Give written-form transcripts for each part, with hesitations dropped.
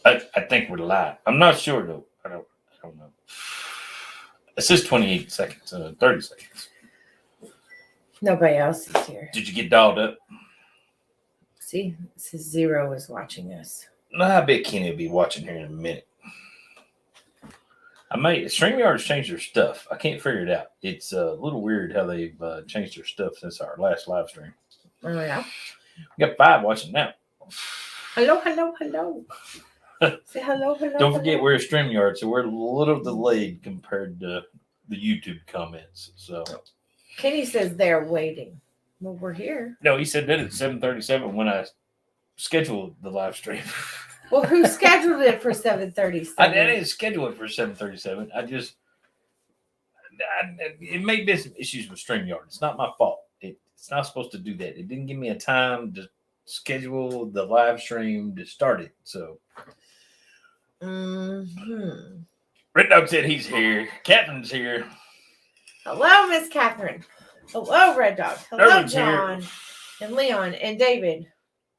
I think we're live. I'm not sure though. I don't know. It says 28 seconds, 30 seconds. Nobody else is here. Did you get dolled up? See, it says Zero is watching us. No, I bet Kenny will be watching here in a minute. StreamYard has changed their stuff. I can't figure it out. It's a little weird how they've changed their stuff since our last live stream. Oh, yeah. We got 5 watching now. Hello. Say hello. Don't forget we're a StreamYard, so we're a little delayed compared to the YouTube comments. So Kenny says they're waiting. Well, we're here. no, he said that at 7:37 when I scheduled the live stream. Well, who scheduled it for 7:37? I didn't schedule it for 7:37. It may be some issues with StreamYard. It's not my fault. It's not supposed to do that. It didn't give me a time to schedule the live stream to start it. So, Red Dog said he's here. Catherine's here. Hello, Miss Catherine. Hello, Red Dog. Hello, Erwin's John. And Leon and David.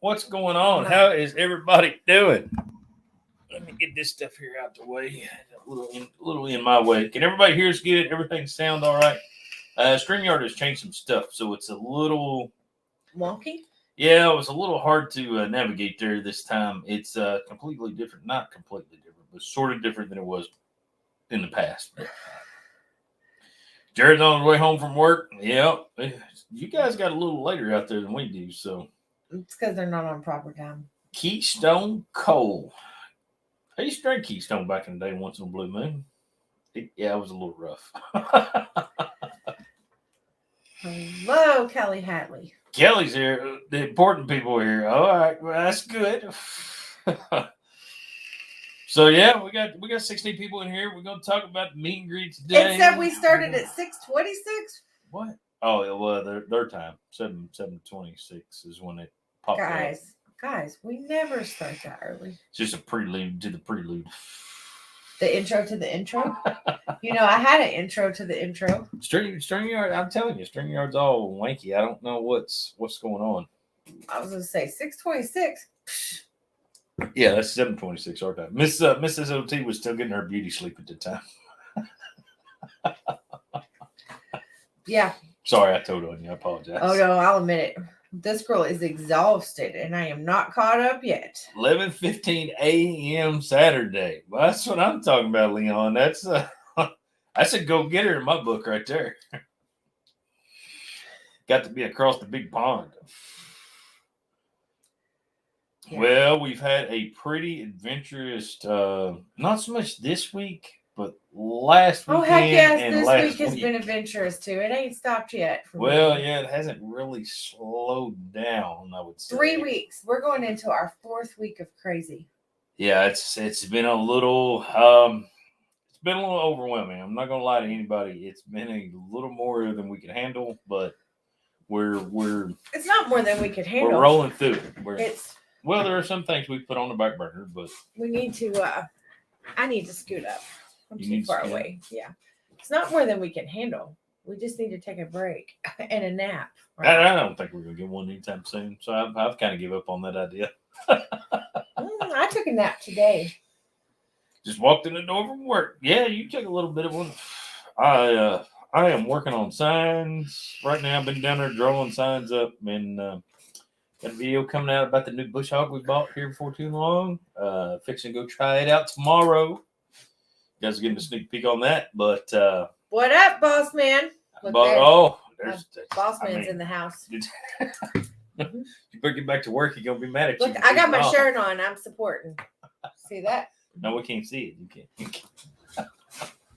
What's going on? How is everybody doing? Let me get this stuff here out the way. A little in my way. Can everybody hear us good? Everything sound all right? StreamYard has changed some stuff, so it's a little wonky. Yeah, it was a little hard to navigate there this time. It's completely different. Not completely different, but sort of different than it was in the past. Jared's on his way home from work. Yeah, you guys got a little later out there than we do, so. It's because they're not on proper time. Keystone Coal. I used to drink Keystone back in the day once in a blue moon. It was a little rough. Hello, Kelly Hatley. Kelly's here. The important people are here. All right, well, that's good. So yeah, we got 16 people in here. We're gonna talk about meet and greet today. It said we started at 6:26. What? Oh, well, their time 7:26 is when it popped up. Guys, we never start that early. It's just a prelude to the prelude. The intro to the intro. I had an intro to the intro. StreamYard, I'm telling you, StreamYard's all wanky. I don't know what's going on. I was gonna say 6:26. Yeah, that's 7:26 our time. Mrs SOT was still getting her beauty sleep at the time. Yeah. Sorry, I told on you. I apologize. Oh no, I'll admit it. This girl is exhausted, and I am not caught up yet. 11:15 a.m. Saturday. Well, that's what I'm talking about, Leon. That's a go-getter in my book right there. Got to be across the big pond. Yeah. Well, we've had a pretty adventurous, not so much this week, but last weekend. Oh, heck yes, and this last week has been adventurous too. It ain't stopped yet. Well, yeah, it hasn't really slowed down, I would say. 3 weeks. We're going into our 4th week of crazy. Yeah, it's been a little overwhelming. I'm not gonna lie to anybody. It's been a little more than we could handle, but we're it's not more than we could handle. We're rolling through it. Well, there are some things we put on the back burner, but we need to I need to scoot up. I'm too far away. Yeah. It's not more than we can handle. We just need to take a break and a nap. Right? I don't think we're going to get one anytime soon. So I've kind of given up on that idea. I took a nap today. Just walked in the door from work. Yeah, you took a little bit of one. I am working on signs right now. I've been down there drawing signs up, and got a video coming out about the new bush hog we bought here before too long. Fixing to go try it out tomorrow. You guys are getting a sneak peek on that, but what up, boss man? There's boss man's in the house. You better get back to work. You're gonna be mad at you. Look, I got my shirt on. I'm supporting. See that? No, we can't see it. You can't.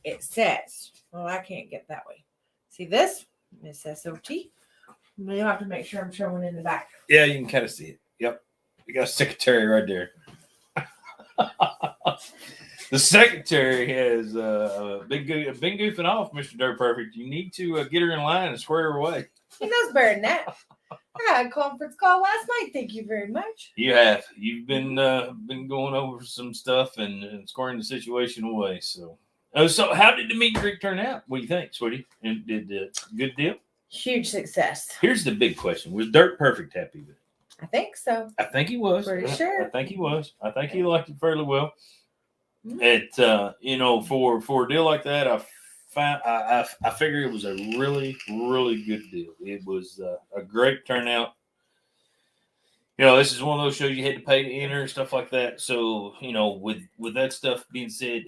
It says, well, I can't get that way. See this? Mrs SOT. You'll have to make sure I'm showing in the back. Yeah, you can kind of see it. Yep. We got a secretary right there. The secretary has been goofing off, Mr. Dirt Perfect. You need to get her in line and square her away. He knows better than that. I got a conference call last night. Thank you very much. You have. You've been going over some stuff and squaring the situation away. So how did the meet and greet turn out? What do you think, sweetie? Did good deal? Huge success. Here's the big question: was Dirt Perfect happy with it? I think so. I think he was. Pretty sure. I think he was. I think he liked it fairly well. Mhm. It for a deal like that, I figure it was a really good deal. It was a great turnout. This is one of those shows you had to pay to enter and stuff like that. So with that stuff being said,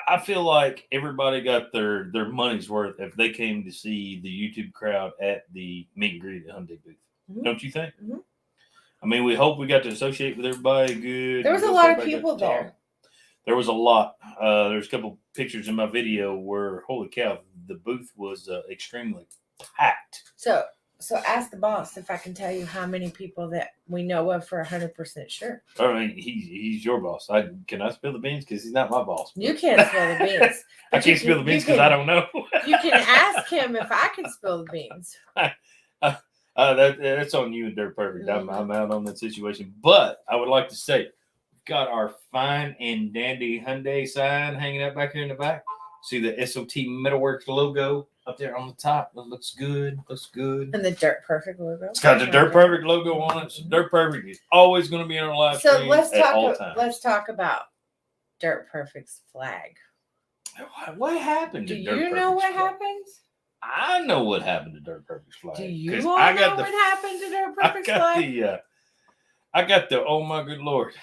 I feel like everybody got their money's worth if they came to see the YouTube crowd at the meet and greet at Hyundai booth. Mhm. Don't you think? Mhm. I mean, we hope we got to associate with everybody good. There was a lot of people there. There was a lot. There's a couple pictures in my video where, holy cow, the booth was extremely packed. So ask the boss if I can tell you how many people that we know of for 100% sure. I mean, he's your boss. Can I spill the beans? Because he's not my boss. You can't spill the beans. I can't spill the beans because I don't know. You can ask him if I can spill the beans. That's on you and Dirt Perfect. I'm out on that situation. But I would like to say, we've got our fine and dandy Hyundai sign hanging out back here in the back. See the S.O.T. Metalworks logo up there on the top. It looks good. And the Dirt Perfect logo. It's got the Dirt Perfect logo on it. So Dirt Perfect is always going to be on our live stream at all times. Let's talk about Dirt Perfect's flag. What happened to Dirt Perfect's flag? Do you know what happened? I know what happened to Dirt Perfect's flag. Do you know what happened to Dirt Perfect's flag? I got the, oh my good Lord.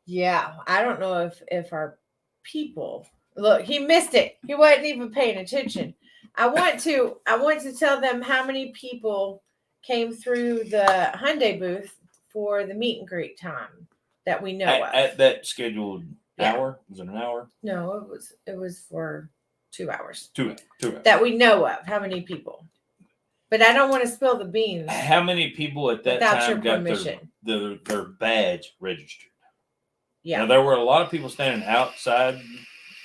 Yeah, I don't know if our people look. He missed it. He wasn't even paying attention. I want to tell them how many people came through the Hyundai booth for the meet and greet time that we know of. At that scheduled hour? Was it an hour? No, it was for 2 hours. 2 hours. That we know of. How many people? But I don't want to spill the beans. How many people at that time got their badge registered? Yeah. Now, there were a lot of people standing outside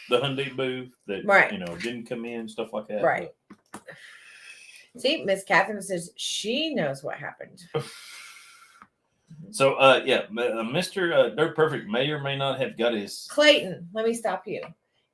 the Hyundai booth that didn't come in, stuff like that. Right. But. See, Miss Catherine says she knows what happened. So, Mr. Dirt Perfect may or may not have got his. Clayton, let me stop you.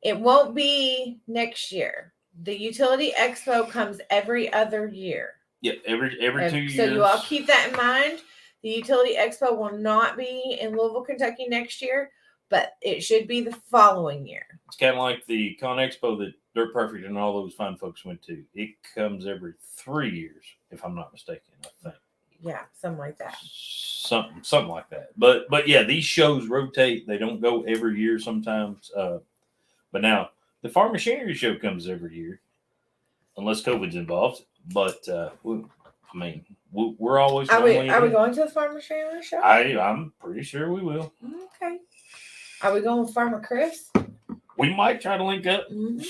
It won't be next year. The Utility Expo comes every other year. Yep, every 2 years. So you all keep that in mind. The Utility Expo will not be in Louisville, Kentucky next year, but it should be the following year. It's kind of like the Con Expo that Dirt Perfect and all those fine folks went to. It comes every 3 years, if I'm not mistaken, I think. Yeah, something like that. Something like that. But yeah, these shows rotate. They don't go every year sometimes. But now the Farm Machinery Show comes every year, unless COVID's involved. But we're always. Are we going to the Farm Machinery Show? I'm pretty sure we will. Okay. Are we going with Farmer Chris? We might try to link up. Mm-hmm.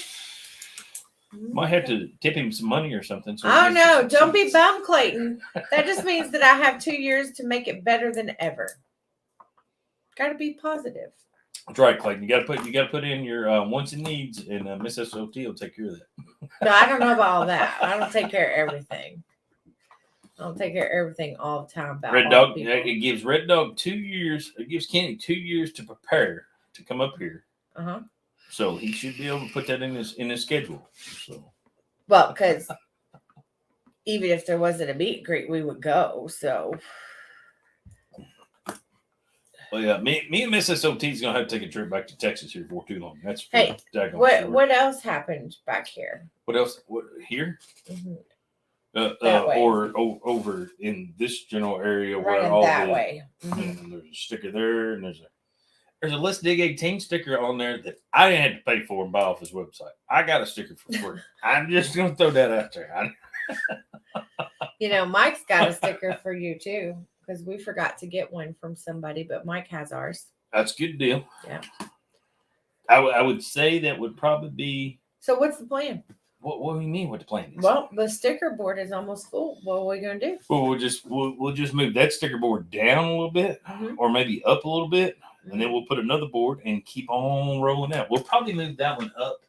Might have to tip him some money or something. So oh no! Don't be bummed, Clayton. That just means that I have 2 years to make it better than ever. Got to be positive. That's right, Clayton. You got to put in your wants and needs, and Mrs SOT will take care of that. No, I don't know about all that. I don't take care of everything. I don't take care of everything all the time. About Red Dog. It gives Red Dog 2 years. It gives Kenny 2 years to prepare to come up here. So he should be able to put that in his schedule. So. Well, because even if there wasn't a meet and greet, we would go. So. Well, yeah, me and Mrs SOT is gonna have to take a trip back to Texas here for too long. That's hey. What else happened back here? What else? What here? Mm-hmm. Or over in this general area where running all that way. Mm-hmm. There's a sticker there, and there's a Let's Dig 18 sticker on there that I didn't have to pay for and buy off his website. I got a sticker for free. I'm just gonna throw that out there. Mike's got a sticker for you too, because we forgot to get one from somebody, but Mike has ours. That's a good deal. Yeah. I would say that would probably be. So what's the plan? What do you mean? What the plan is? Well, the sticker board is almost full. What are we gonna do? Well, we'll just move that sticker board down a little bit, or maybe up a little bit, and then we'll put another board and keep on rolling out. We'll probably move that one up,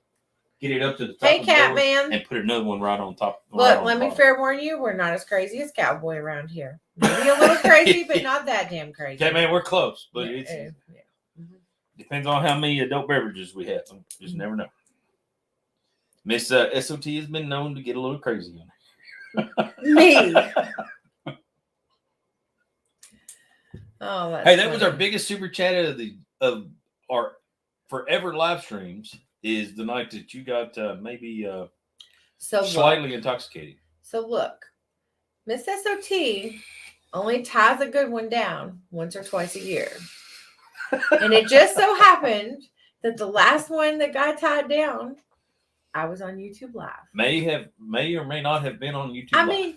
get it up to the top. Hey, Catman, and put another one right on top. Look, let me fair warn you, we're not as crazy as Cowboy around here. Maybe a little crazy, but not that damn crazy. Catman, we're close, but it depends on how many adult beverages we have. Just never know. Miss SOT has been known to get a little crazy on Me. Oh, that's Hey, that was our funny. biggest super chat of our forever live streams. Is the night that you got maybe So slightly intoxicated. So look, Miss SOT only ties a good one down once or twice a year. And it just so happened that the last one that got tied down, I was on YouTube Live. May or may not have been on YouTube. I Live. mean,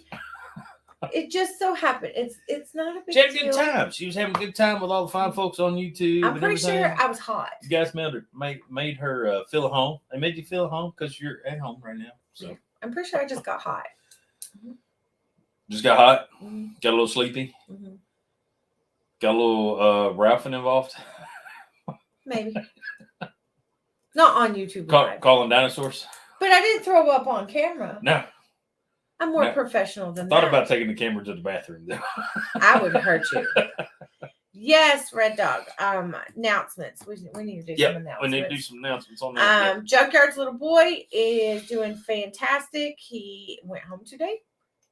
it just so happened. It's not a big She had a deal. good time. She was having a good time with all the fine folks on YouTube. I'm pretty sure I was hot. You guys made her feel at home. They made you feel at home because you're at home right now. So I'm pretty sure I just got hot. Just got hot. Mm-hmm. Got a little sleepy. Mm-hmm. Got a little Ralphing involved. Maybe. Not on YouTube Live. Calling dinosaurs. But I didn't throw up on camera. No. I'm more professional than Thought that. about taking the camera to the bathroom though. I would hurt you. Yes, Red Dog. Announcements. We need to do some announcements. We need to do some announcements on that. Junkyard's little boy is doing fantastic. He went home today.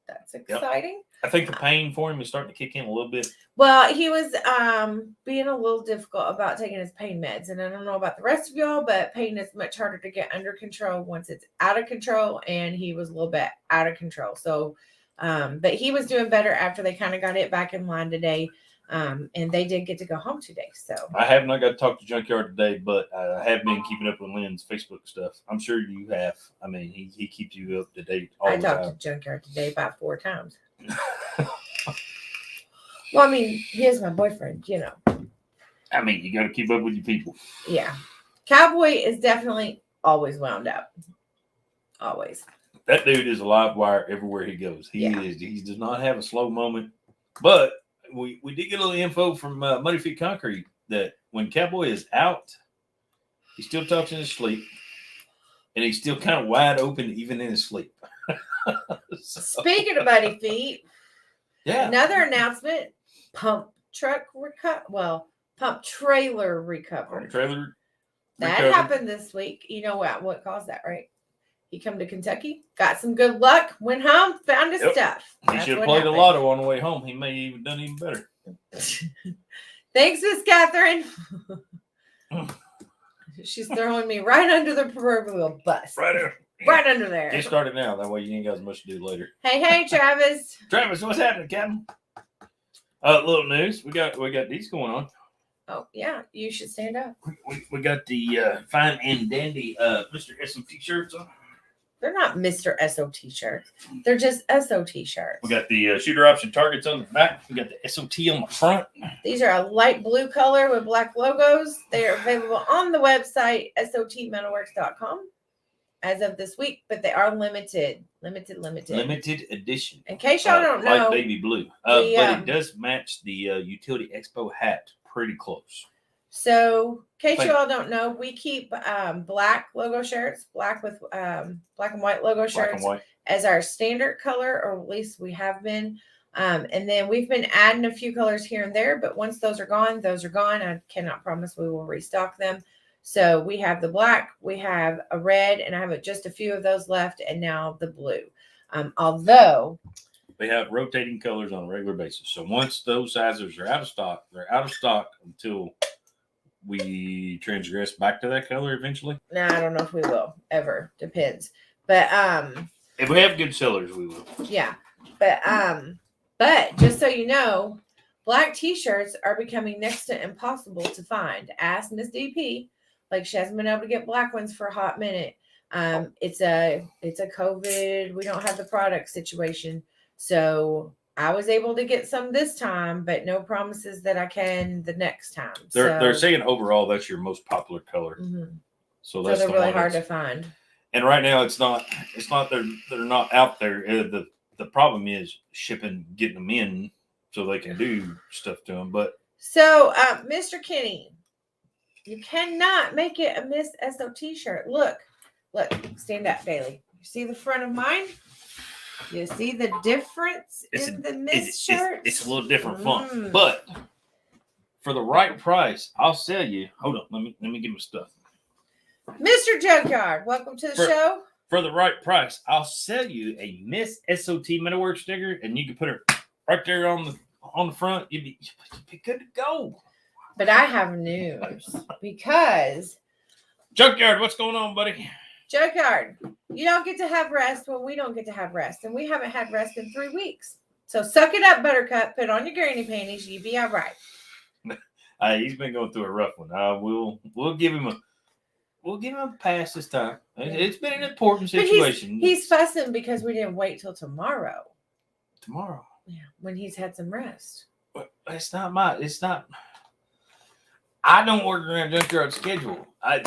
That's exciting. I think the pain for him is starting to kick in a little bit. Well, he was being a little difficult about taking his pain meds. And I don't know about the rest of y'all, but pain is much harder to get under control once it's out of control. And he was a little bit out of control. So, but he was doing better after they kind of got it back in line today. And they did get to go home today. So I have not got to talk to Junkyard today, but I have been keeping up with Lynn's Facebook stuff. I'm sure you have. I mean, he keeps you up to date all the time. I talked to Junkyard today about 4 times. Well, I mean, he is my boyfriend, you know. I mean, you got to keep up with your people. Yeah. Cowboy is definitely always wound up. Always. That dude is a live wire everywhere he goes. He is. He does not have a slow moment. But we did get a little info from Muddy Feet Concrete that when Cowboy is out, he still talks in his sleep. And he's still kind of wide open even in his sleep. Speaking of Muddy Feet, another announcement. Pump trailer recovery. That happened this week. You know what caused that, right? He come to Kentucky, got some good luck, went home, found his stuff. He should have played a lotto on the way home. He may have even done even better. Thanks, Miss Catherine. She's throwing me right under the proverbial bus. Right under there. Get started now. That way you ain't got as much to do later. Hey, Travis. Travis, what's happening, Captain? Little news. We got these going on. Oh, yeah. You should stand up. We got the fine and dandy Mr. S.O.T shirts on. They're not Mr. S.O.T shirts. They're just S.O.T shirts. We got the shooter option targets on the back. We got the S.O.T on the front. These are a light blue color with black logos. They are available on the website, SOTmetalworks.com. As of this week, but they are limited edition. In case y'all don't know, light baby blue. But it does match the Utility EXPO hat pretty close. So, in case y'all don't know, we keep black logo shirts, black with black and white logo shirts as our standard color, or at least we have been. And then we've been adding a few colors here and there, but once those are gone, those are gone. I cannot promise we will restock them. So we have the black, we have a red, and I have just a few of those left, and now the blue. Although they have rotating colors on a regular basis. So once those sizes are out of stock, they're out of stock until we transgress back to that color eventually. No, I don't know if we will ever. Depends. But if we have good sellers, we will. Yeah. But just so you know, black t-shirts are becoming next to impossible to find. Ask Miss DP. Like, she hasn't been able to get black ones for a hot minute. It's a COVID. We don't have the product situation. So I was able to get some this time, but no promises that I can the next time. They're saying overall that's your most popular color. Mm-hmm. So that's they're really hard to find. And right now it's not they're not out there. The problem is shipping, getting them in so they can do stuff to them. But so Mr. Kenny, you cannot make it a Miss SOT shirt. Look, stand up, Bailey. You see the front of mine? You see the difference in the Miss shirt? It's a little different font. But for the right price, I'll sell you. Hold on, let me get my stuff. Mr. Junkyard, welcome to the show. for the right price, I'll sell you a Miss SOT metalwork sticker, and you can put her right there on the front. You'd be good to go. But I have news because Junkyard, what's going on, buddy? Junkyard, you don't get to have rest when we don't get to have rest, and we haven't had rest in 3 weeks. So suck it up, Buttercup. Put on your granny panties. You be all right. He's been going through a rough one. We'll give him a pass this time. It's been an important situation. He's fussing because we didn't wait till tomorrow. Tomorrow. Yeah, when he's had some rest. It's not. I don't work around Junkyard's schedule.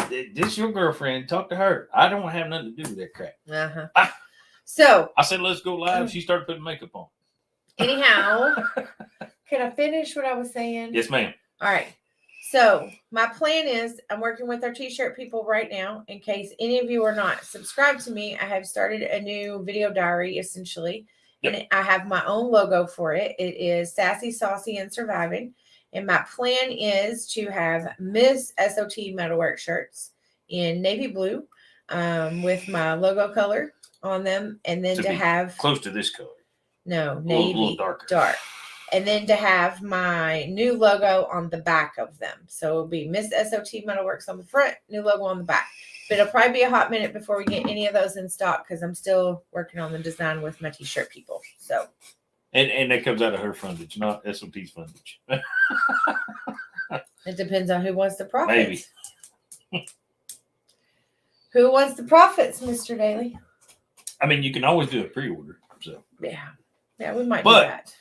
This your girlfriend. Talk to her. I don't have nothing to do with that crap. So I said, let's go live. She started putting makeup on. Anyhow, can I finish what I was saying? Yes, ma'am. All right. So my plan is I'm working with our t-shirt people right now. In case any of you are not subscribed to me, I have started a new video diary essentially. Yep. And I have my own logo for it. It is Sassy, Saucy, and Surviving. And my plan is to have Miss SOT metalwork shirts in navy blue with my logo color on them. And then to have close to this color. No, navy, a little darker. Dark. And then to have my new logo on the back of them. So it'll be Miss SOT Metalworks on the front, new logo on the back. But it'll probably be a hot minute before we get any of those in stock because I'm still working on the design with my t-shirt people. So. And that comes out of her fundage, not SOT's fundage. It depends on who wants the profits. Maybe. Who wants the profits, Mr. Daly? I mean, you can always do a pre-order. So yeah, we might do that.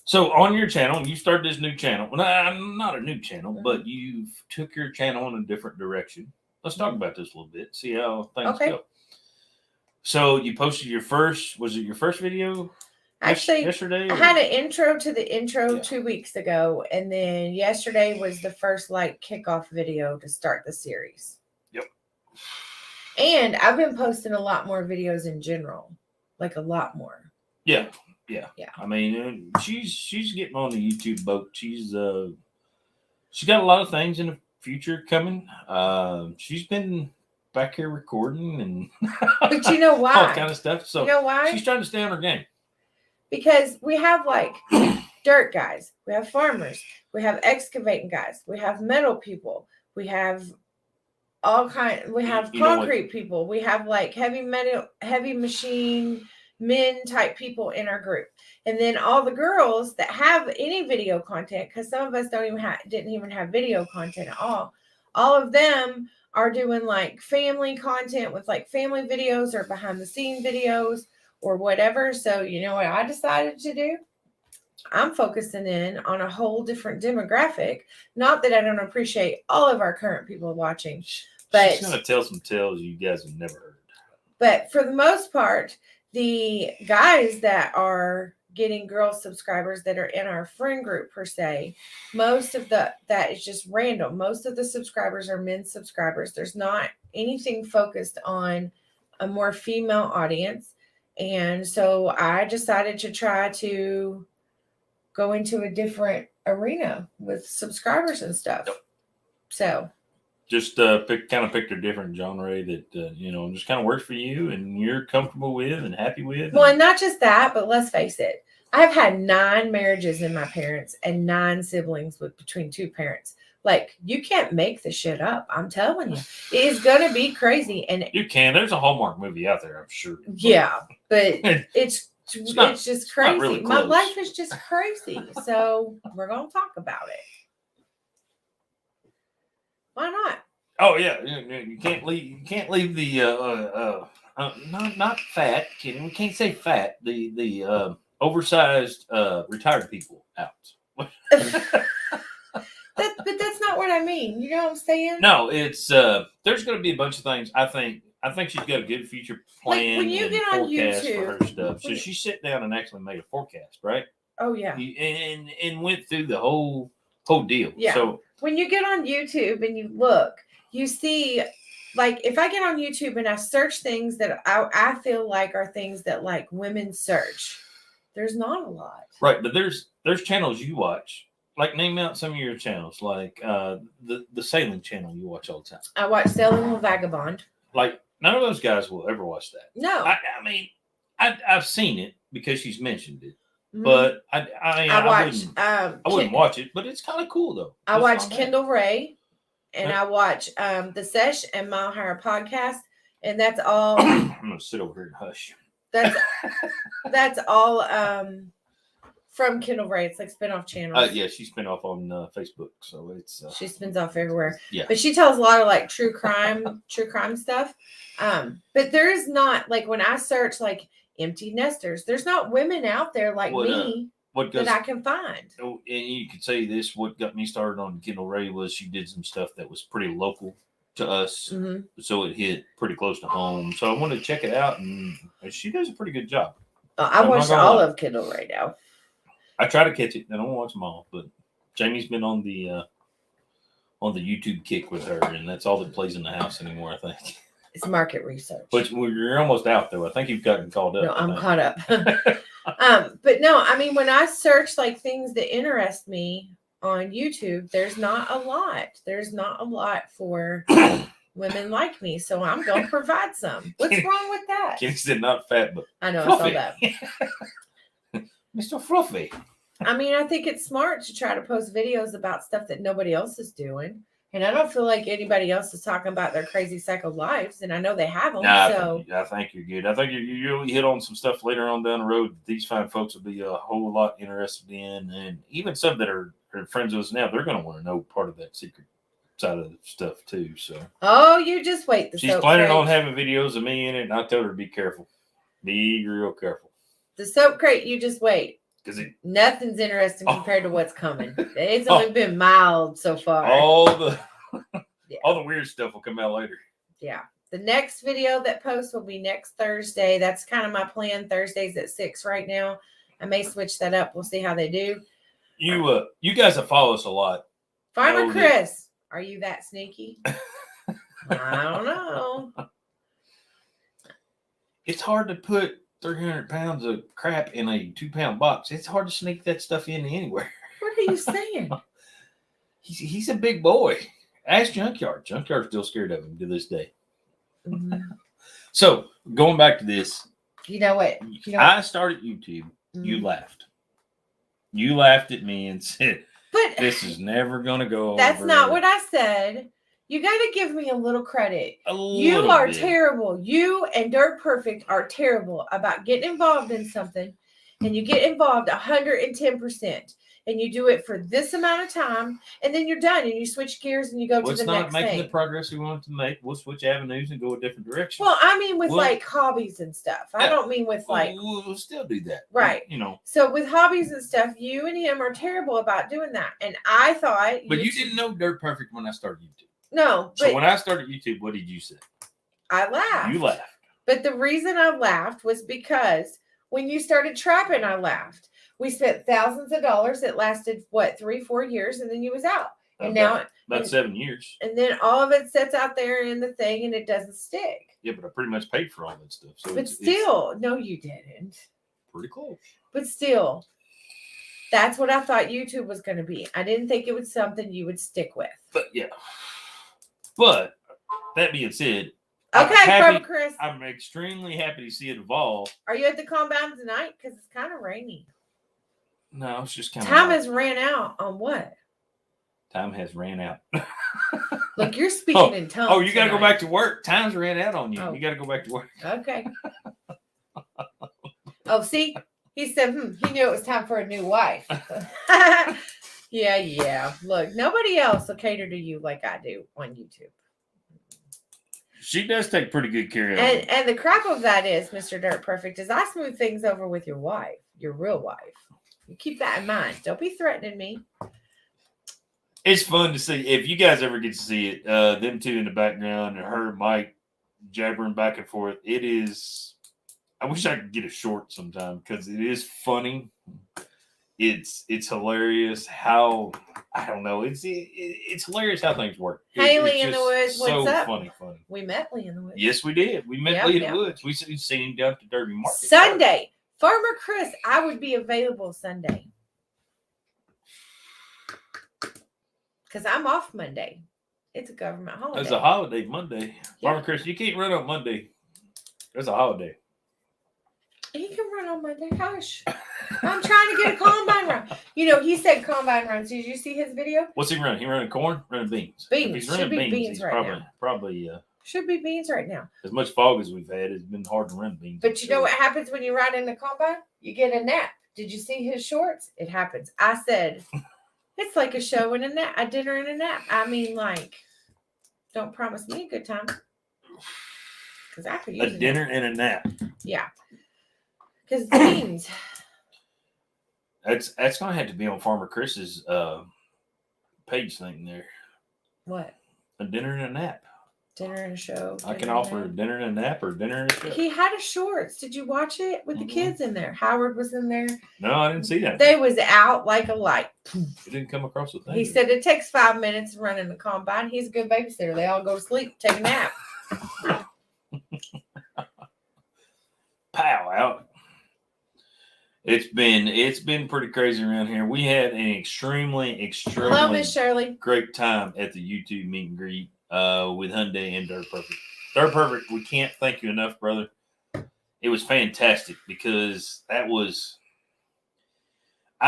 So on your channel, you started this new channel. Well, not a new channel, but you took your channel in a different direction. Let's talk about this a little bit. See how things go. So you posted your first. Was it your first video? Actually, yesterday. I had an intro to the intro 2 weeks ago, and then yesterday was the first kickoff video to start the series. Yep. And I've been posting a lot more videos in general. A lot more. Yeah. I mean, she's getting on the YouTube boat. She's got a lot of things in the future coming. She's been back here recording and but you know why? all kind of stuff. So you know why? She's trying to stay on her game. Because we have dirt guys, we have farmers, we have excavating guys, we have metal people, we have we have concrete people, we have heavy machine men type people in our group, and then all the girls that have any video content, because some of us didn't even have video content at all of them are doing family content with family videos or behind the scene videos or whatever. So you know what I decided to do? I'm focusing in on a whole different demographic. Not that I don't appreciate all of our current people watching, but she's gonna tell some tales you guys have never heard. But for the most part, the guys that are getting girl subscribers that are in our friend group per se, most of that is just random. Most of the subscribers are men subscribers. There's not anything focused on a more female audience. And so I decided to try to go into a different arena with subscribers and stuff. Yep. So just picked a different genre that just kind of works for you and you're comfortable with and happy with. Well, and not just that, but let's face it, I've had 9 marriages in my parents and 9 siblings between 2 parents. You can't make this shit up. I'm telling you, it is gonna be crazy. And you can. There's a Hallmark movie out there, I'm sure. Yeah, but it's just crazy. Really my life is just crazy. So we're gonna talk about it. Why not? Oh yeah, you can't leave the not fat. We can't say fat. The oversized retired people out. But that's not what I mean. You know what I'm saying? No, it's there's going to be a bunch of things. I think she's got a good future plan. When you get on YouTube for her stuff, so she sat down and actually made a forecast, right? Oh yeah, and went through the whole deal. Yeah. So when you get on YouTube and you look, you see, if I get on YouTube and I search things that I feel are things that women search, there's not a lot. Right, but there's channels you watch. Name out some of your channels, the sailing channel you watch all the time. I watch Sailing with Vagabond. None of those guys will ever watch that. No. I mean, I've seen it because she's mentioned it, Mhm. but I watch. wouldn't watch it. But it's kind of cool though. I It's watch not bad. Kendall Ray, and Huh? I watch the Sesh and Mile Higher podcast, and that's all. I'm gonna sit over here and hush. That's all from Kendall Ray. It's like spinoff channels. Yeah, she spin off on Facebook, so it's she spins off everywhere. Yeah, but she tells a lot of like true crime stuff. But there is not, like, when I search like empty nesters, there's not women out there like me that I can find. And you could say this: what got me started on Kendall Ray was she did some stuff that was pretty local to us, so it hit pretty close to home. So I wanted to check it out, and she does a pretty good job. I watched all of Kendall Ray now. I try to catch it. I don't watch them all, but Jamie's been on the YouTube kick with her, and that's all that plays in the house anymore, I think. It's market research. But you're almost out, though. I think you've gotten called up. No, I'm caught up. But no, I mean, when I search like things that interest me on YouTube, there's not a lot. There's not a lot for women like me, so I'm gonna provide some. What's wrong with that? Kenny said not fat, but I know, fluffy. I saw that. Mr. Fluffy. I mean, I think it's smart to try to post videos about stuff that nobody else is doing. And I don't feel like anybody else is talking about their crazy psycho lives. And I know they have them. Nah, I think you're good. I think you really hit on some stuff later on down the road that these fine folks will be a whole lot interested in. And even some that are friends with us now, they're going to want to know part of that secret side of the stuff too. So, oh, you just wait. She's planning on having videos of me in it. And I told her to be careful. Be real careful. The soap crate, you just wait. Nothing's interesting compared to what's coming. It's only been mild so far. All the weird stuff will come out later. Yeah. The next video that posts will be next Thursday. That's kind of my plan. Thursdays at 6 right now. I may switch that up. We'll see how they do. You guys have followed us a lot. Farmer Chris, are you that sneaky? I don't know. It's hard to put 300 pounds of crap in a 2-pound box. It's hard to sneak that stuff in anywhere. What are you saying? He's a big boy. Ask Junkyard. Junkyard's still scared of him to this day. Mm-hmm. So going back to this, you know what? I started YouTube. Mm-hmm. You laughed. You laughed at me and said, "But this is never going to go." That's not what I said. You got to give me a little credit. You are terrible. You and Dirt Perfect are terrible about getting involved in something, and you get involved 110%, and you do it for this amount of time, and then you're done, and you switch gears and you go to the next thing. It's not making the progress we want to make. We'll switch avenues and go a different direction. Well, I mean with like hobbies and stuff. I don't mean with like. We'll still do that. Right. You know. So with hobbies and stuff, you and him are terrible about doing that. And I thought. But you didn't know Dirt Perfect when I started YouTube. No. So when I started YouTube, what did you say? I laughed. You laughed. But the reason I laughed was because when you started trapping, I laughed. We spent thousands of dollars. It lasted, 3-4 years, and then you was out. And now about 7 years. And then all of it sits out there in the thing, and it doesn't stick. Yeah, but I pretty much paid for all that stuff. So but still, no, you didn't. Pretty close. But still, that's what I thought YouTube was going to be. I didn't think it was something you would stick with. But yeah. But that being said, okay, from Chris, I'm extremely happy to see it evolve. Are you at the compound tonight? Because it's kind of rainy. No, it's just kind of. Time has ran out on what? Time has ran out. Look, you're speaking in tongues. Oh, you got to go back to work. Time's ran out on you. Oh. You got to go back to work. Okay. Oh, see, he said, he knew it was time for a new wife. Yeah. Look, nobody else will cater to you like I do on YouTube. She does take pretty good care of it. And the crap of that is, Mr. Dirt Perfect, is I smooth things over with your wife, your real wife. You keep that in mind. Don't be threatening me. It's fun to see. If you guys ever get to see it, them two in the background and her and Mike jabbering back and forth, it is. I wish I could get a short sometime because it is funny. It's hilarious how I don't know. It's hilarious how things work. Hey, Lee in the Woods, what's so up? Funny. We met Lee in the Woods. Yes, we did. We met Lee in the Woods. We seen him down at the Derby Market Sunday. Farmer Chris, I would be available Sunday because I'm off Monday. It's a government holiday. It's a holiday Monday. Yeah. Farmer Chris, you can't run on Monday. It's a holiday. He can run on Monday. Hush. I'm trying to get a combine run. He said combine runs. Did you see his video? What's he running? He running corn? Running beans. Beans. If he's running beans, he's right probably now. Should be beans right now. as much fog as we've had, it's been hard to run beans. But you know what happens when you ride in the combine? You get a nap. Did you see his shorts? It happens. I said, it's like a show and a nap, a dinner and a nap. I mean, like, don't promise me a good time. Because I could use a dinner and a nap. Yeah. Because beans. That's gonna have to be on Farmer Chris's page thing there. What? A dinner and a nap. Dinner and a show. I can offer a dinner and a nap or dinner and a show. He had a shorts. Did you watch it with the kids in there? Howard was in there. No, I didn't see that. They was out like a light. It didn't come across the thing. He said it takes 5 minutes running the combine. He's a good babysitter. They all go to sleep, take a nap. Pow out. It's been pretty crazy around here. We had an extremely Hello, Miss Shirley. great time at the YouTube meet and greet with Hyundai and Dirt Perfect. Dirt Perfect, we can't thank you enough, brother. It was fantastic because I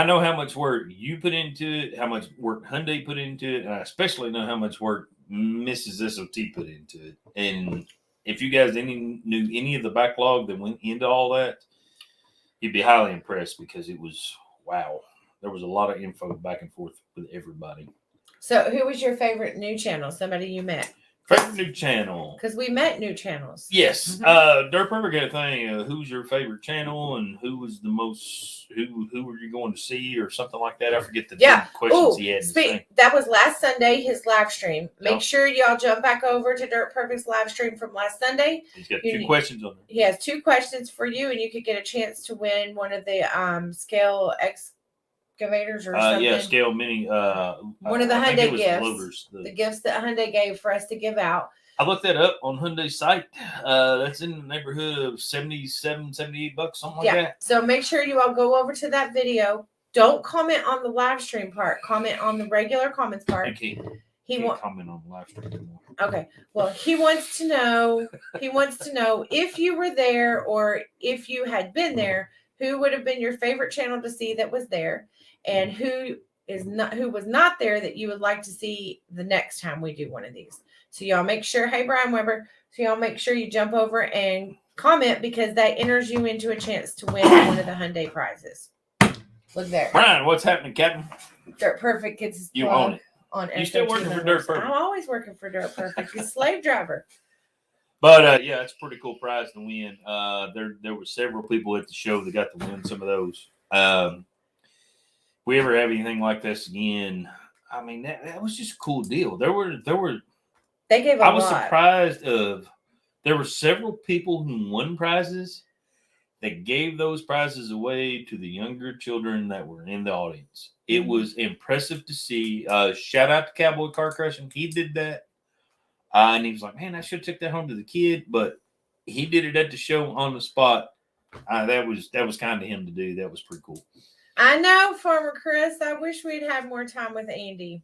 know how much work you put into it, how much work Hyundai put into it, and I especially know how much work Mrs SOT put into it. And if you guys knew any of the backlog that went into all that, you'd be highly impressed because it was, wow. There was a lot of info back and forth with everybody. So who was your favorite new channel? Somebody you met? Favorite new channel? Because we met new channels. Yes. Dirt Perfect got a thing. Who's your favorite channel and who was the most, who were you going to see or something like that? I forget the questions he had. That was last Sunday, his live stream. Make sure y'all jump back over to Dirt Perfect's live stream from last Sunday. He's got 2 questions on there. He has 2 questions for you, and you could get a chance to win one of the scale excavators or something. Yeah, scale mini. One of the Hyundai gifts. Loaders, the gifts that Hyundai gave for us to give out. I looked that up on Hyundai's site. That's in the neighborhood of $77, $78, something like that. So make sure you all go over to that video. Don't comment on the live stream part. Comment on the regular comments part. He He can't comment on the live stream anymore. Okay. Well, he wants to know. He wants to know if you were there or if you had been there. Who would have been your favorite channel to see that was there, and who was not there that you would like to see the next time we do one of these. So y'all make sure. Hey, Brian Weber. So y'all make sure you jump over and comment because that enters you into a chance to win one of the Hyundai prizes. Look there. Brian, what's happening, Captain? Dirt Perfect gets his You own it. On you still working for Dirt Perfect? I'm always working for Dirt Perfect. He's a slave driver. But yeah, it's a pretty cool prize to win. There were several people at the show that got to win some of those. If we ever have anything like this again, I mean that was just a cool deal. They gave a lot. I was surprised there were several people who won prizes that gave those prizes away to the younger children that were in the audience. It was impressive to see. Shout out to Cowboy Car Crushing. He did that. And he was like, man, I should have took that home to the kid. But he did it at the show on the spot. That was kind of him to do. That was pretty cool. I know, Farmer Chris. I wish we'd had more time with Andy.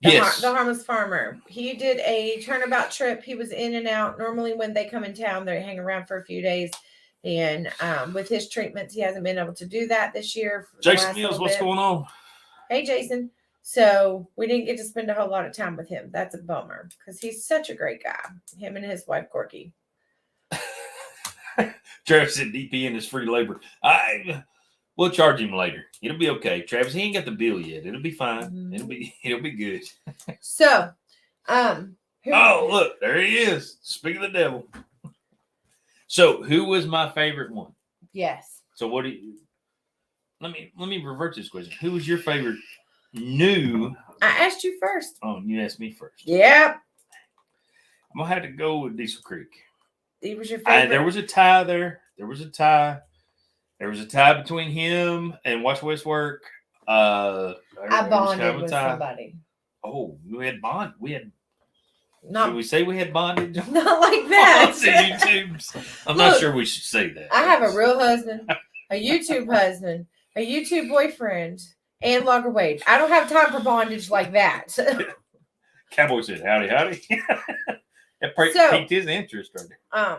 Yes. The Harmless Farmer. He did a turnabout trip. He was in and out. Normally when they come in town, they hang around for a few days. And with his treatments, he hasn't been able to do that this year. Jason Mills, what's going on? Hey, Jason. So we didn't get to spend a whole lot of time with him. That's a bummer because he's such a great guy. Him and his wife, Corky. Travis said DP and his free labor. We'll charge him later. It'll be okay. Travis, he ain't got the bill yet. It'll be fine. Mm-hmm. It'll be good. So, oh, look, there he is. Speak of the devil. So, who was my favorite one? Yes. So, what do you? Let me revert this question. Who was your favorite new? I asked you first. Oh, you asked me first. Yep. I'm gonna have to go with Diesel Creek. He was your favorite. There was a tie there. There was a tie between him and Watch West Work. I bonded with somebody. Oh, we had bond. Not, should we say we had bondage? Not like that. On the YouTubes. I'm not sure we should say that. I have a real husband, a YouTube husband, a YouTube boyfriend, and Logger Wade. I don't have time for bondage like that. Cowboy said, "Howdy, howdy." That piqued his interest right there.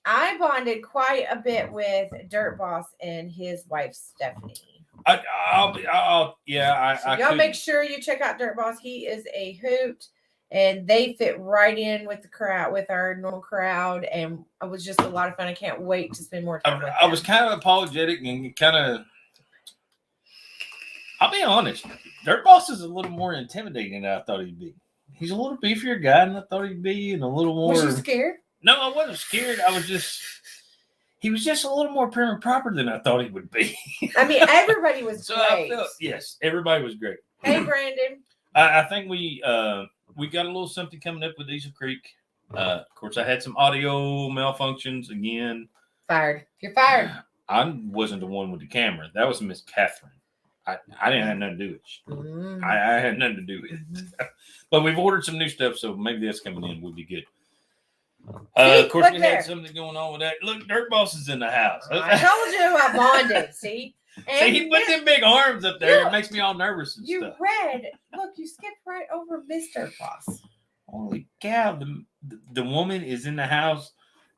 I bonded quite a bit with Dirt Boss and his wife Stephanie. Y'all make sure you check out Dirt Boss. He is a hoot, and they fit right in with the crowd, with our normal crowd, and it was just a lot of fun. I can't wait to spend more time with them. I was kind of apologetic and kind of. I'll be honest. Dirt Boss is a little more intimidating than I thought he'd be. He's a little beefier guy than I thought he'd be, and a little more. Was you scared? No, I wasn't scared. He was just a little more prim and proper than I thought he would be. I mean, everybody was great. Yes, everybody was great. Hey, Brandon. I think we got a little something coming up with Diesel Creek. Of course, I had some audio malfunctions again. Fired. You're fired. I wasn't the one with the camera. That was Miss Catherine. I didn't have nothing to do with it. I had nothing to do with it. But we've ordered some new stuff, so maybe that's coming in would be good. Of course, we had something going on with that. Look, Dirt Boss is in the house. I told you I bonded. See? And he put them big arms up there. It makes me all nervous and stuff. Look, you skipped right over Mr. Boss. Holy cow. The woman is in the house.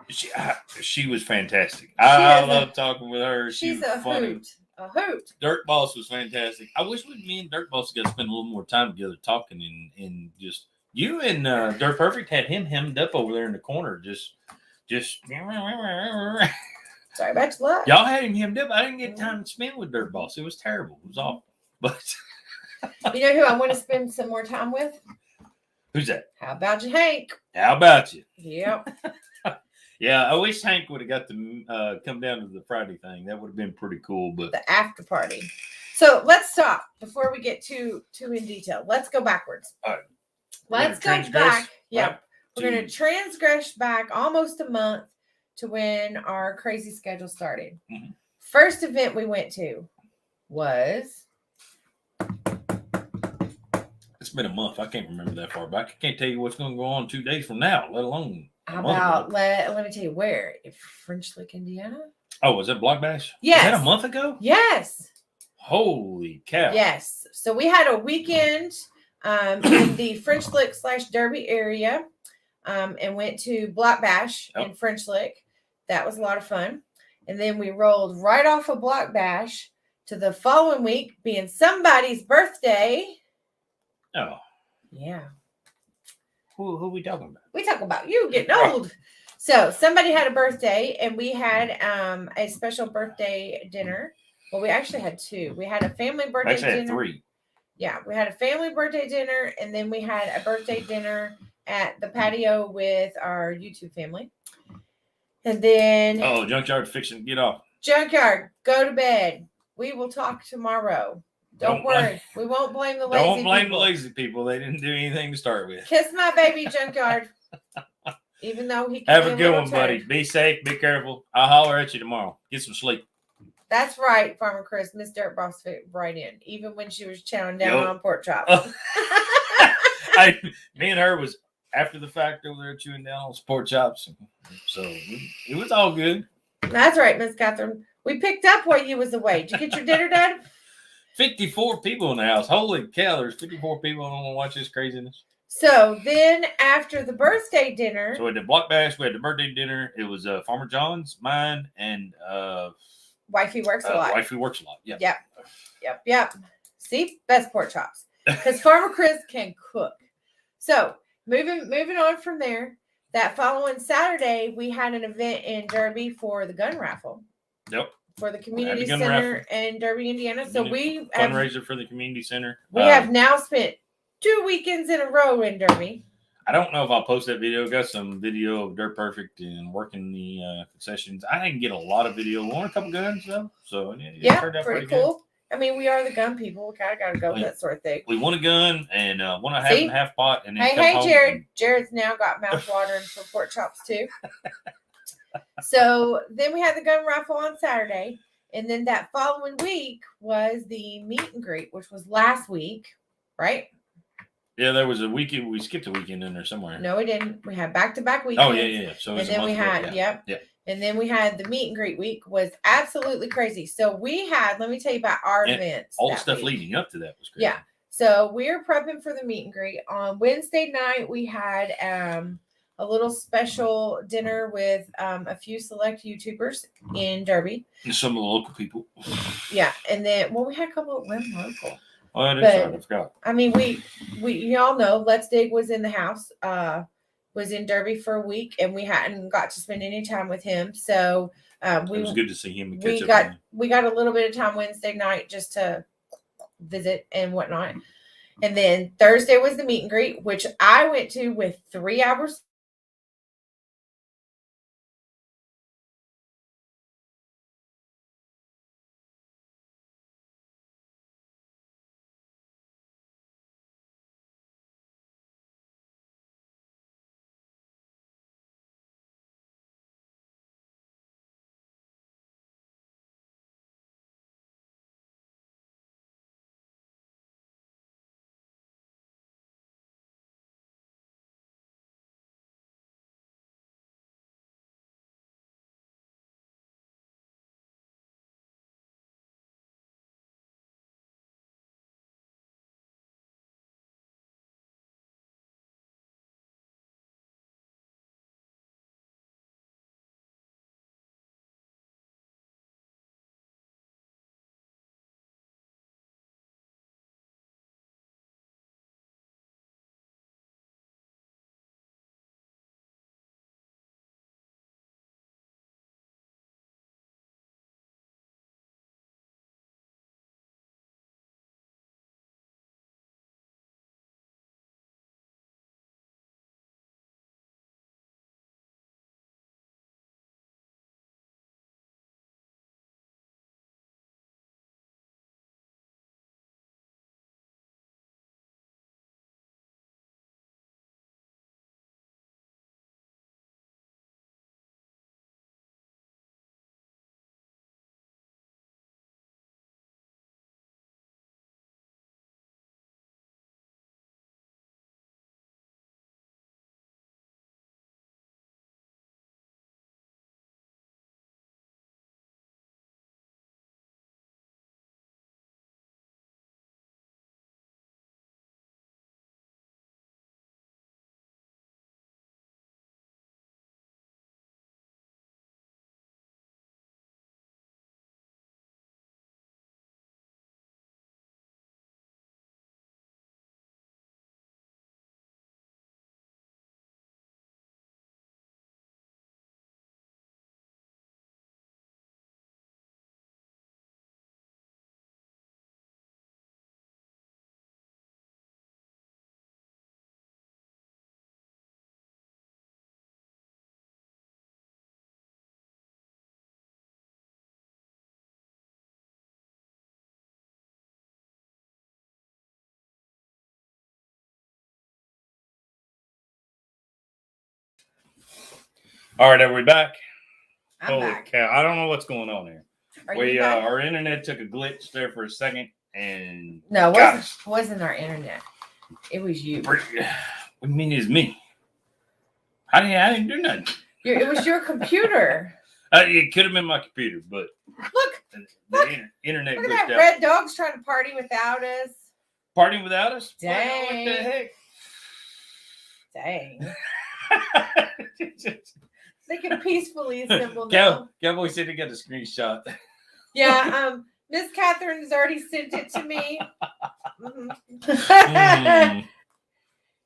She was fantastic. I love talking with her. She's a funny. A hoot. Dirt Boss was fantastic. I wish me and Dirt Boss got to spend a little more time together talking and just you and Dirt Perfect had him hemmed up over there in the corner. Just sorry about your luck. Y'all had him hemmed up. I didn't get time to spend with Dirt Boss. It was terrible. It was awful. But you know who I want to spend some more time with? Who's that? How about you, Hank? How about you? Yep. Yeah, I wish Hank would have got to come down to the Friday thing. That would have been pretty cool. But the after party. So let's stop before we get too in detail. Let's go backwards. All right. Let's go back. Yeah. We're going to transgress back almost a month to when our crazy schedule started. Mm-hmm. First event we went to was... It's been a month. I can't remember that far back. I can't tell you what's going to go on 2 days from now, let alone... How about, let me tell you where. In French Lick, Indiana. Oh, was that Block Bash? Yes. Was that a month ago? Yes. Holy cow. Yes. So we had a weekend in the French Lick / Derby area and went to Block Bash in French Lick. That was a lot of fun. And then we rolled right off of Block Bash to the following week being somebody's birthday. Oh. Yeah. Who are we talking about? We talk about you getting old. So somebody had a birthday, and we had a special birthday dinner. Well, we actually had two. We had a family birthday dinner. Had three. Yeah, we had a family birthday dinner, and then we had a birthday dinner at the patio with our YouTube family. And then... Oh, Junkyard fixing to get off. Junkyard, go to bed. We will talk tomorrow. Don't worry. We won't blame the lazy people. Don't blame the lazy people. They didn't do anything to start with. Kiss my baby, Junkyard. Even though he can have a good one, buddy. Be safe. Be careful. I'll holler at you tomorrow. Get some sleep. That's right, Farmer Chris. Miss Dirt Boss fit right in, even when she was chowing down on pork chops. Me and her was after the fact over there chewing down on pork chops. So it was all good. That's right, Miss Catherine. We picked up while you was away. Did you get your dinner done? 54 people in the house. Holy cow, there's 54 people. I don't want to watch this craziness. So then after the birthday dinner. So we had the Block Bash, we had the birthday dinner. It was Farmer John's, mine, and Wifey Works a Lot. Wifey Works a Lot. Yep. See? Best pork chops. Because Farmer Chris can cook. So moving on from there, that following Saturday, we had an event in Derby for the gun raffle. Yep. For the community center in Derby, Indiana. So we fundraiser for the community center. We have now spent 2 weekends in a row in Derby. I don't know if I'll post that video. Got some video of Dirt Perfect and working the concessions. I didn't get a lot of video. We won a couple guns though, so yeah, turned out pretty cool. Good. I mean, we are the gun people. We kind of got to go with that sort of thing. We won a gun and won a half and half pot. And then hey, Jared. Jared's now got mouth watering for pork chops too. So then we had the gun raffle on Saturday. And then that following week was the meet and greet, which was last week, right? Yeah, there was a weekend. We skipped a weekend in there somewhere. No, we didn't. We had back-to-back weekends. Oh, yeah. So and then we had, And then we had the meet and greet week was absolutely crazy. So we had, let me tell you about our events. All the stuff leading up to that was crazy. Yeah. So we're prepping for the meet and greet. On Wednesday night, we had a little special dinner with a few select YouTubers in Derby. And some of the local people. Yeah, and then we had a couple of them local. Oh, that is But- right. I forgot. I mean, we y'all know Let's Dig was in the house, was in Derby for a week, and we hadn't got to spend any time with him. So It was good to see him and catch up. we got a little bit of time Wednesday night just to visit and whatnot. And then Thursday was the meet and greet, which I went to with 3 hours. All right, are we back? I'm back. Cow. I don't know what's going on here. Are you back? Our internet took a glitch there for a second, and No, it wasn't our internet. It was you. What do you mean it's me? I didn't do nothing. It was your computer. It could have been my computer, but Look, the internet look at glitched that out. red dog's trying to party without us. Partying without us? Dang. What the heck? Dang. They can peacefully assemble now. Cowboy said he got a screenshot. Yeah, Miss Catherine has already sent it to me.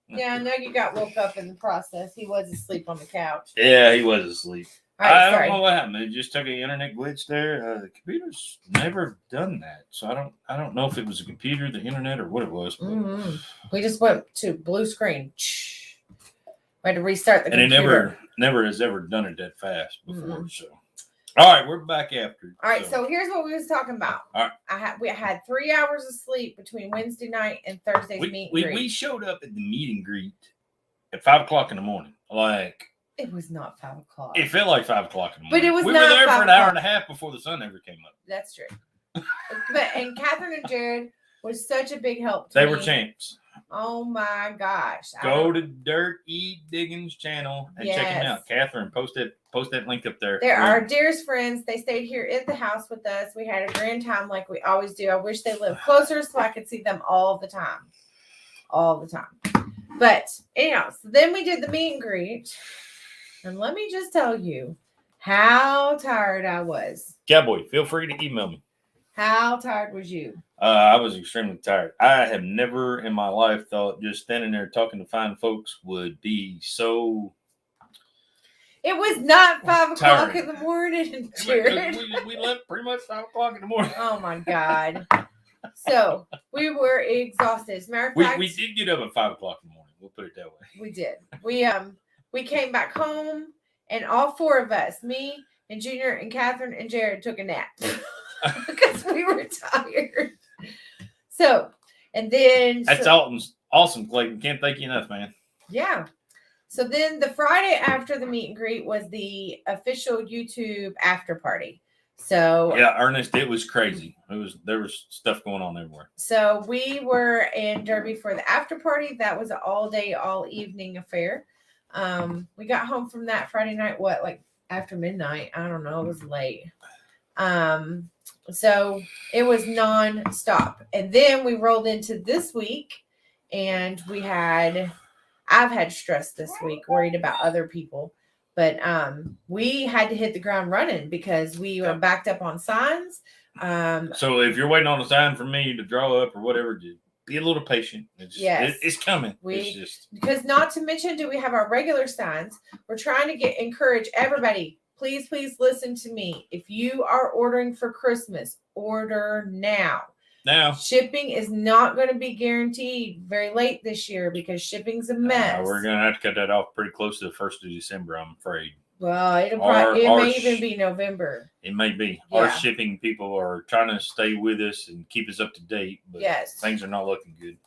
Yeah, I know you got woke up in the process. He was asleep on the couch. Yeah, he was asleep. All right, I sorry. don't know what happened. It just took an internet glitch there. The computer's never done that, so I don't know if it was a computer, the internet, or what it was. But... We just went to blue screen. We had to restart the and computer. it never has ever done it that fast before. So, all right, we're back after. All right, so here's what we was talking about. All right. We had 3 hours of sleep between Wednesday night and Thursday's meet and greet. We showed up at the meet and greet at 5 o'clock in the morning. Like, it was not 5 o'clock. it felt like 5 o'clock in the morning. But it was we not were there 5 for an hour o'clock. and a half before the sun ever came up. That's true. And Catherine and Jared was such a big help to They me. were champs. Oh my gosh. Go to Dirt E Diggins channel and check him Yes. out. Catherine posted post that link up there. They're our dearest friends. They stayed here at the house with us. We had a grand time like we always do. I wish they lived closer so I could see them all the time. All the time. But anyhow, so then we did the meet and greet. And let me just tell you how tired I was. Cowboy, feel free to email me. How tired was you? I was extremely tired. I have never in my life thought just standing there talking to fine folks would be so. It was not 5 o'clock tiring. in the morning, Jared. We left pretty much 5 o'clock in the morning. Oh my God. So we were exhausted. As a matter of fact, We did get up at 5 o'clock in the morning. We'll put it that way. we did. We came back home, and all 4 of us, me and Junior and Catherine and Jared, took a nap because we were tired. So, and then That's awesome, Clayton. Can't thank you enough, man. Yeah. So then the Friday after the meet and greet was the official YouTube after party. So yeah, Ernest, it was crazy. There was stuff going on everywhere. So we were in Derby for the after party. That was an all day, all evening affair. We got home from that Friday night, like after midnight? I don't know. It was late. So it was non-stop. And then we rolled into this week, and I've had stress this week, worried about other people. But we had to hit the ground running because we were backed up on signs. So if you're waiting on a sign from me to draw up or whatever, just be a little patient. It's coming. Because not to mention, do we have our regular signs? We're trying to encourage everybody. Please listen to me. If you are ordering for Christmas, order now. Now, shipping is not going to be guaranteed very late this year because shipping's a mess. We're going to have to cut that off pretty close to the 1st of December, I'm afraid. Well, it may even be November. It may be. Yeah. Our shipping people are trying to stay with us and keep us up to date, but things are not looking good.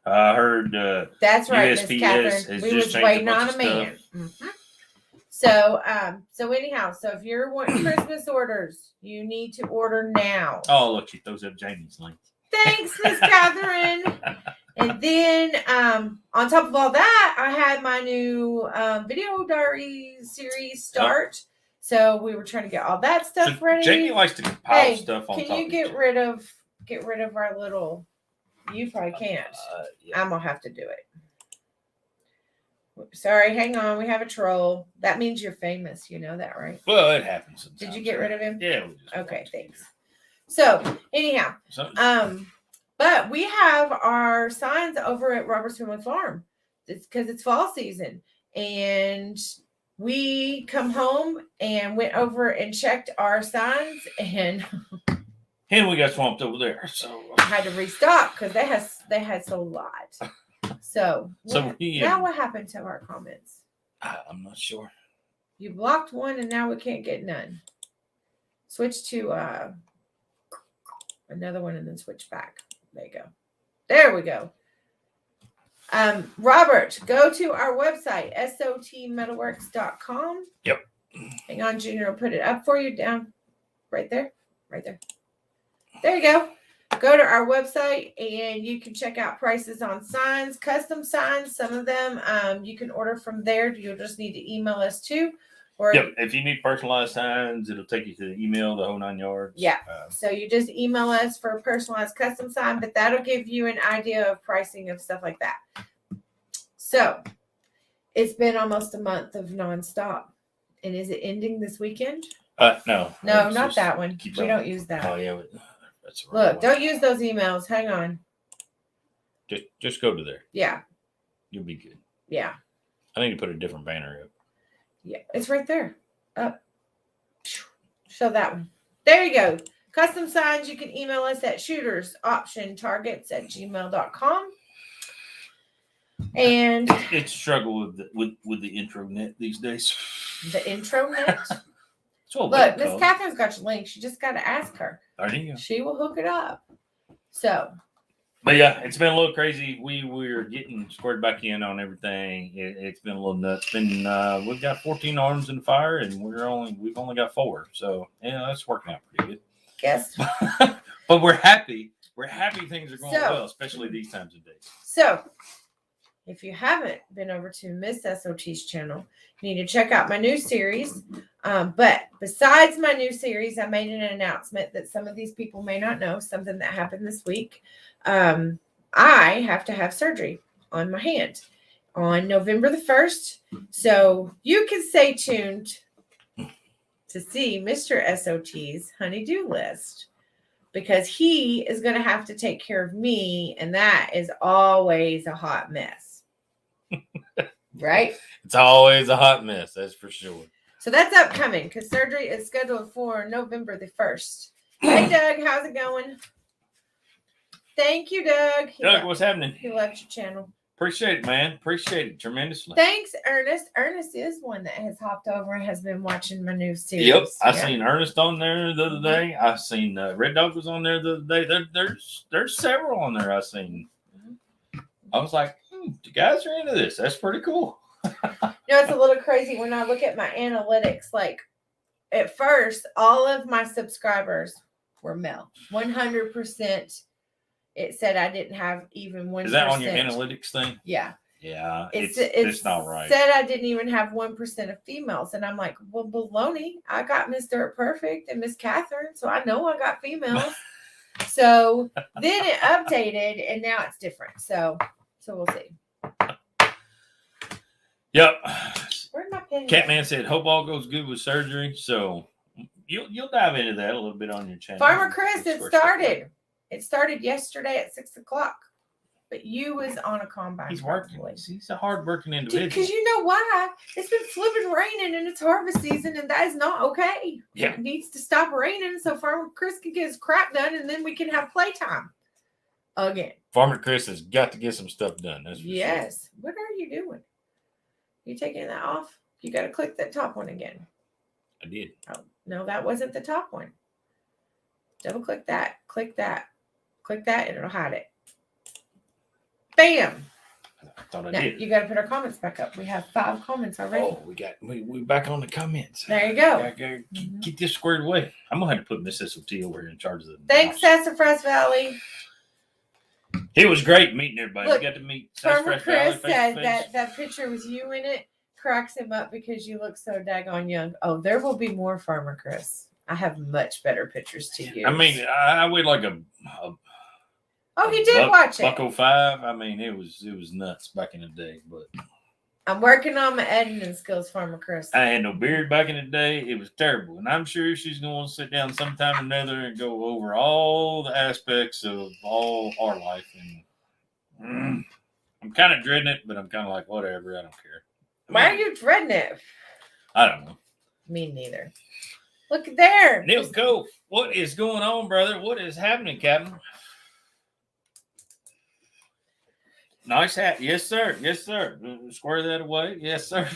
I heard that's right, USPS Miss Catherine. We was waiting on a man. Mm-hmm. So anyhow, so if you're wanting Christmas orders, you need to order now. Oh, look, she throws up Jamie's link. Thanks, Miss Catherine. And then on top of all that, I had my new video diary series start. So we were trying to get all that stuff ready. Jamie likes to compile stuff on top. Can you get rid of our little? You probably can't. Yeah. I'm gonna have to do it. Sorry, hang on. We have a troll. That means you're famous. You know that, right? Well, it happens sometimes. Did you get rid of him? Yeah. Okay, thanks. So anyhow, but we have our signs over at Robert's Family Farm. It's because it's fall season, and we come home and went over and checked our signs, and we got swamped over there. So I had to restock because they had so lot. So now what happened to our comments? I'm not sure. You blocked one, and now we can't get none. Switch to another one, and then switch back. There you go. There we go. Robert, go to our website, SOTmetalworks.com. Yep. Hang on, Junior will put it up for you down right there. Right there. There you go. Go to our website and you can check out prices on signs, custom signs. Some of them you can order from there. You'll just need to email us too. Or if you need personalized signs, it'll take you to the email, the whole 9 yards. Yeah. So you just email us for a personalized custom sign, but that'll give you an idea of pricing of stuff like that. So it's been almost a month of nonstop. And is it ending this weekend? No. No, not that one. We don't use that. Oh, yeah. That's right. Look, don't use those emails. Hang on. Just go to there. Yeah. You'll be good. Yeah. I need to put a different banner up. Yeah, it's right there. Up. Show that one. There you go. Custom signs, you can email us at shootersoptiontargets@gmail.com. And it's a struggle with the intranet these days. The intranet? Look, Miss Catherine's got your link. You just got to ask her. There you go. She will hook it up. So. But yeah, it's been a little crazy. We're getting squared back in on everything. It's been a little nuts. We've got 14 arms in the fire, and we've only got 4. So yeah, that's working out pretty good. Yes. But we're happy. We're happy things are going well, especially these times of day. So if you haven't been over to Miss SOT's channel, you need to check out my new series. But besides my new series, I made an announcement that some of these people may not know, something that happened this week. I have to have surgery on my hand on November the 1st. So you can stay tuned to see Mr. SOT's honey-do list, because he is going to have to take care of me, and that is always a hot mess. Right? It's always a hot mess, that's for sure. So that's upcoming, because surgery is scheduled for November the 1st. Hey, Doug, how's it going? Thank you, Doug. Doug, what's happening? He loved your channel. Appreciate it, man. Appreciate it tremendously. Thanks, Ernest. Ernest is one that has hopped over and has been watching my new series. Yep, I seen Ernest on there the other day. I seen Red Dog was on there the other day. There's several on there I seen. I was like, you guys are into this. That's pretty cool. It's a little crazy when I look at my analytics. Like, at first, all of my subscribers were male. 100%. It said I didn't have even 1%. Is that on your analytics thing? Yeah. Yeah, it's not right. Said I didn't even have 1% of females. And I'm like, well, baloney. I got Miss Dirt Perfect and Miss Catherine, so I know I got females. So then it updated, and now it's different. So we'll see. Yep. Where'd my pen go? Catman said, hope all goes good with surgery. So you'll dive into that a little bit on your channel. Farmer Chris, it started. It started yesterday at 6:00. But you was on a combine. He's working. He's a hard-working individual. Because you know why? It's been flipping raining and it's harvest season, and that is not okay. Yeah. It needs to stop raining so Farmer Chris can get his crap done, and then we can have playtime again. Farmer Chris has got to get some stuff done. That's for yes. Sure. What are you doing? You taking that off? You got to click that top one again. I did. Oh, no, that wasn't the top one. Double click that. Click that. Click that, and it'll hide it. Bam. I thought I now, did. You got to put our comments back up. We have 5 comments already. Oh, we back on the comments. There you go. Get this squared away. I'm gonna have to put Mrs SOT over here in charge of the. Thanks, Sassafras Valley. It was great meeting everybody. Look, we got to meet Farmer Sassafras Chris Valley said face-to-face. that picture with you in it cracks him up because you look so daggone young. Oh, there will be more, Farmer Chris. I have much better pictures to use. I mean, I weighed like a oh, he did watch it. Buck 05. I mean, it was nuts back in the day. But I'm working on my editing skills, Farmer Chris. I had no beard back in the day. It was terrible. And I'm sure she's going to sit down sometime or another and go over all the aspects of all our life. And I'm kind of dreading it, but I'm kind of like, whatever. I don't care. Why are you dreading it? I don't know. Me neither. Look there. Neil Cove, what is going on, brother? What is happening, Captain? Nice hat. Yes, sir. Yes, sir. Square that away. Yes, sir.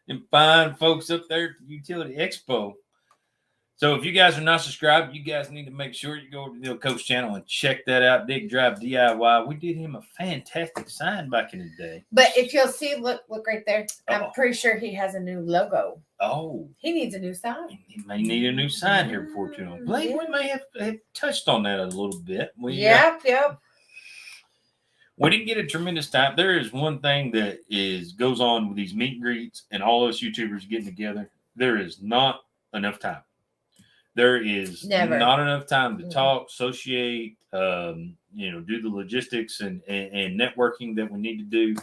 And fine folks up there at the Utility EXPO. So if you guys are not subscribed, you guys need to make sure you go to Neil Cove's channel and check that out. Dig Drive DIY. We did him a fantastic sign back in the day. But if you'll see, look right there. I'm pretty sure he has a new logo. Oh. He needs a new sign. He may need a new sign here before too long. Blake, we may have touched on that a little bit. Yep. We didn't get a tremendous time. There is one thing that goes on with these meet and greets and all us YouTubers getting together. There is not enough time. There is not enough time to talk, associate, do the logistics and networking that we need to do.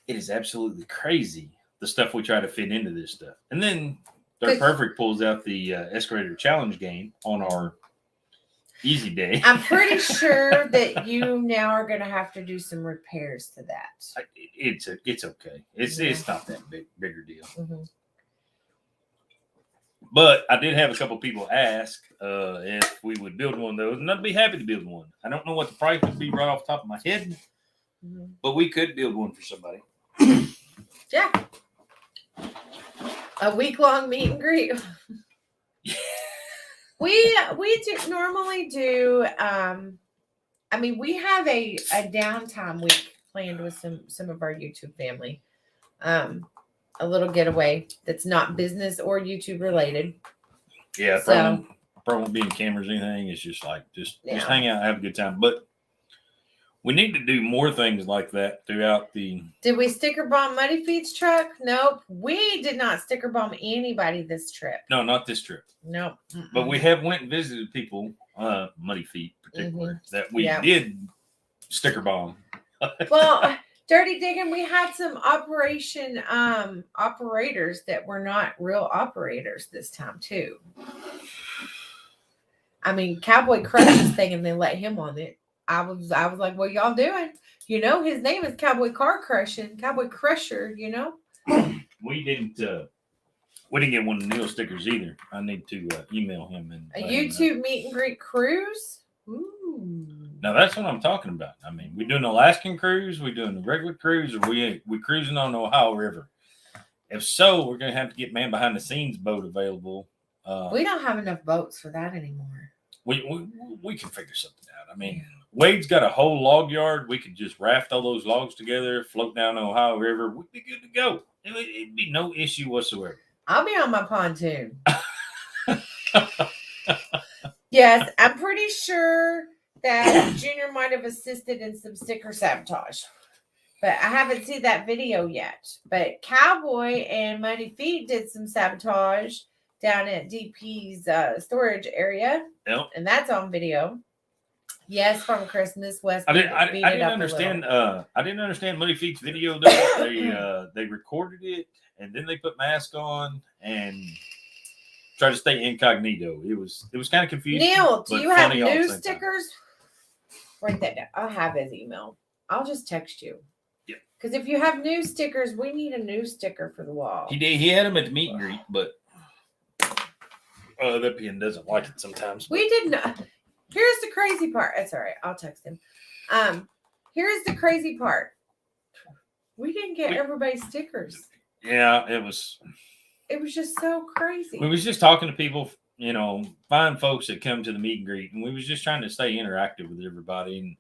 It is absolutely crazy, the stuff we try to fit into this stuff. And then Third Perfect pulls out the Excavator Challenge game on our easy day. I'm pretty sure that you now are going to have to do some repairs to that. It's okay. It's not that bigger deal. Mm-hmm. But I did have a couple people ask if we would build one of those, and I'd be happy to build one. I don't know what the price would be right off the top of my head, but we could build one for somebody. Yeah. A week-long meet and greet. We normally do. We have a downtime week planned with some of our YouTube family. A little getaway that's not business or YouTube related. Yeah, probably won't be in cameras or anything. It's just like just hang out, have a good time. But We need to do more things like that throughout the. Did we sticker bomb Muddy Feet's truck? Nope. We did not sticker bomb anybody this trip. No, not this trip. Nope. But we have went and visited people, Muddy Feet particular, that we did sticker bomb. Well, Dirty Digging, we had some operators that were not real operators this time too. I mean, Cowboy crushed this thing and they let him on it. I was like, what y'all doing? You know, his name is Cowboy Cowboy Crusher, you know? We didn't get one of Neil stickers either. I need to email him. And a YouTube meet and greet cruise? Ooh. Now that's what I'm talking about. I mean, we doing the Alaskan cruise, we doing the regular cruise, or we cruising on the Ohio River. If so, we're gonna have to get man behind the scenes boat available. We don't have enough boats for that anymore. We can figure something out. I mean, Wade's got a whole log yard. We could just raft all those logs together, float down the Ohio River. We'd be good to go. It'd be no issue whatsoever. I'll be on my pontoon. Yes, I'm pretty sure that Junior might have assisted in some sticker sabotage. But I haven't seen that video yet. But Cowboy and Muddy Feet did some sabotage down at DP's storage area. Yep. And that's on video. Yes, from Christmas West. I didn't understand. I didn't understand Muddy Feet's video though. They recorded it and then they put mask on and tried to stay incognito. It was kind of confusing. Neil, do you have new stickers? Write that down. I'll have his email. I'll just text you. Yeah. Because if you have new stickers, we need a new sticker for the wall. He did. He had them at the meet and greet, but that pen doesn't like it sometimes. We did not. Here's the crazy part. That's all right. I'll text him. Here's the crazy part. We didn't get everybody's stickers. Yeah, it was just so crazy. We was just talking to people, you know, fine folks that come to the meet and greet, and we was just trying to stay interactive with everybody. And